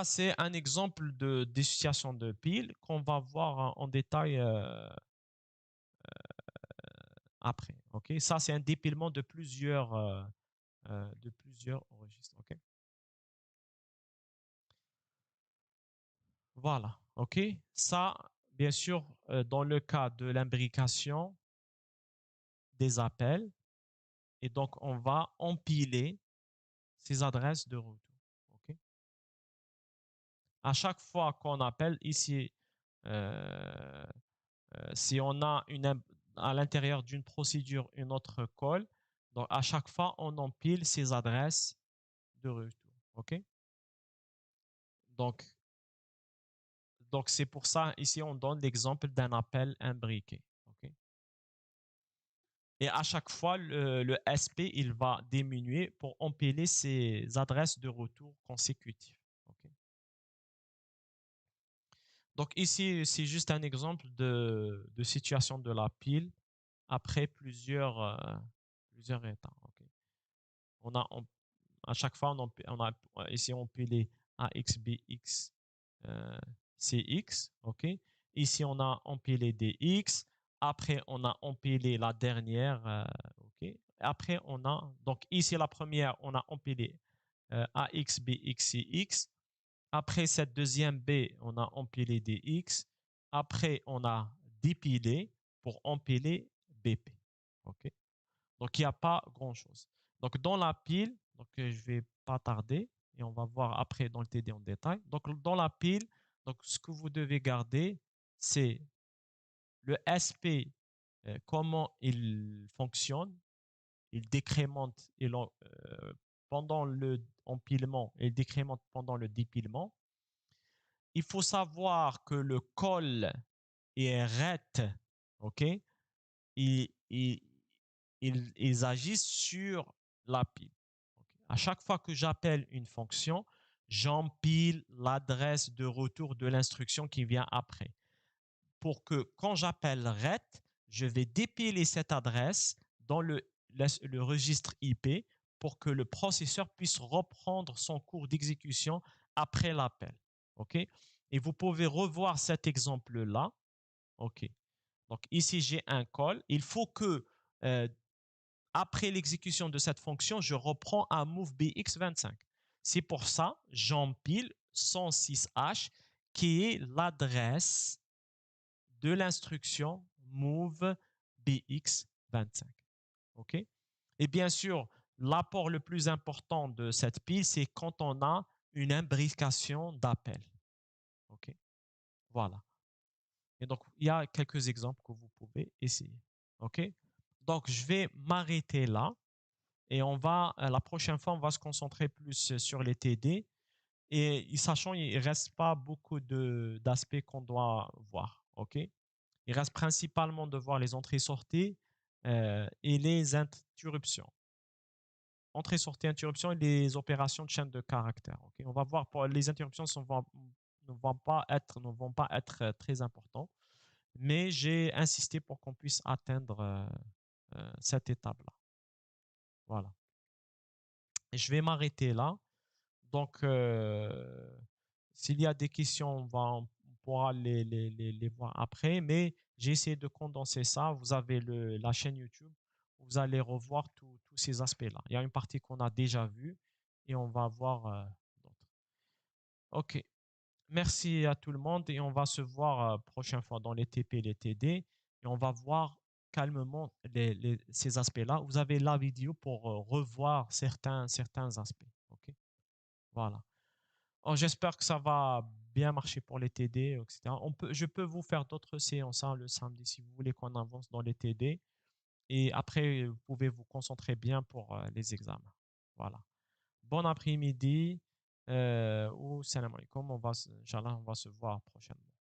c'est un exemple de dissociation de piles qu'on va voir en détail après. OK? Ça, c'est un dépilement de plusieurs registres. OK? Voilà. OK? Ça, bien sûr, dans le cas de l'imbrication des appels, et donc on va empiler ces adresses de retour. OK? À chaque fois qu'on appelle ici, si on a à l'intérieur d'une procédure une autre call, donc à chaque fois on empile ces adresses de retour. OK? Donc c'est pour ça ici on donne l'exemple d'un appel imbriqué. OK? Et à chaque fois le SP il va diminuer pour empiler ces adresses de retour consécutives. OK? Donc ici c'est juste un exemple de situation de la pile après plusieurs états. OK? On a à chaque fois on a ici empilé AX, BX, CX. OK? Ici on a empilé DX. Après on a empilé la dernière. OK? Après on a donc ici la première on a empilé AX, BX, CX. Après cette deuxième B on a empilé DX. Après on a dépilé pour empiler BP. OK? Donc, il n'y a pas grand-chose. Donc, dans la pile, donc, je ne vais pas tarder et on va voir après dans le TD en détail. Donc, dans la pile, donc, ce que vous devez garder, c'est le SP, comment il fonctionne. Il décrémente pendant le empilement et il décrémente pendant le dépilement. Il faut savoir que le call et ret, OK, ils, ils, ils agissent sur la pile. Okay. À chaque fois que j'appelle une fonction, j'empile l'adresse de retour de l'instruction qui vient après. Pour que quand j'appelle ret, je vais dépiler cette adresse dans le registre IP pour que le processeur puisse reprendre son cours d'exécution après l'appel. OK? Et vous pouvez revoir cet exemple-là. OK. Donc ici, j'ai un call. Il faut que après l'exécution de cette fonction, je reprends un move BX25. C'est pour ça j'empile 106H qui est l'adresse de l'instruction move BX25. OK? Et bien sûr, l'apport le plus important de cette pile, c'est quand on a une imbrication d'appel. OK? Voilà. Et donc, il y a quelques exemples que vous pouvez essayer. OK? Donc, je vais m'arrêter là. Et la prochaine fois, on va se concentrer plus sur les TD. Et sachant qu'il ne reste pas beaucoup d'aspects qu'on doit voir. OK? Il reste principalement de voir les entrées-sorties et les interruptions. Entrées-sorties, interruptions et les opérations de chaîne de caractères. OK? On va voir pour les interruptions ne vont pas être très importantes. Mais j'ai insisté pour qu'on puisse atteindre cette étape-là. Voilà. Et je vais m'arrêter là. Donc, s'il y a des questions, on pourra les voir après. Mais j'ai essayé de condenser ça. Vous avez la chaîne YouTube. Vous allez revoir tous ces aspects-là. Il y a une partie qu'on a déjà vue et on va voir d'autres. OK. Merci à tout le monde et on va se voir prochaine fois dans les TP et les TD et on va voir calmement ces aspects-là. Vous avez la vidéo pour revoir certains aspects. OK? Voilà. J'espère que ça va bien marcher pour les TD, etc. Je peux vous faire d'autres séances le samedi si vous voulez qu'on avance dans les TD. Et après, vous pouvez vous concentrer bien pour les examens. Voilà. Bon après-midi ou salam alaikum. Inch'Allah, on va se voir prochainement.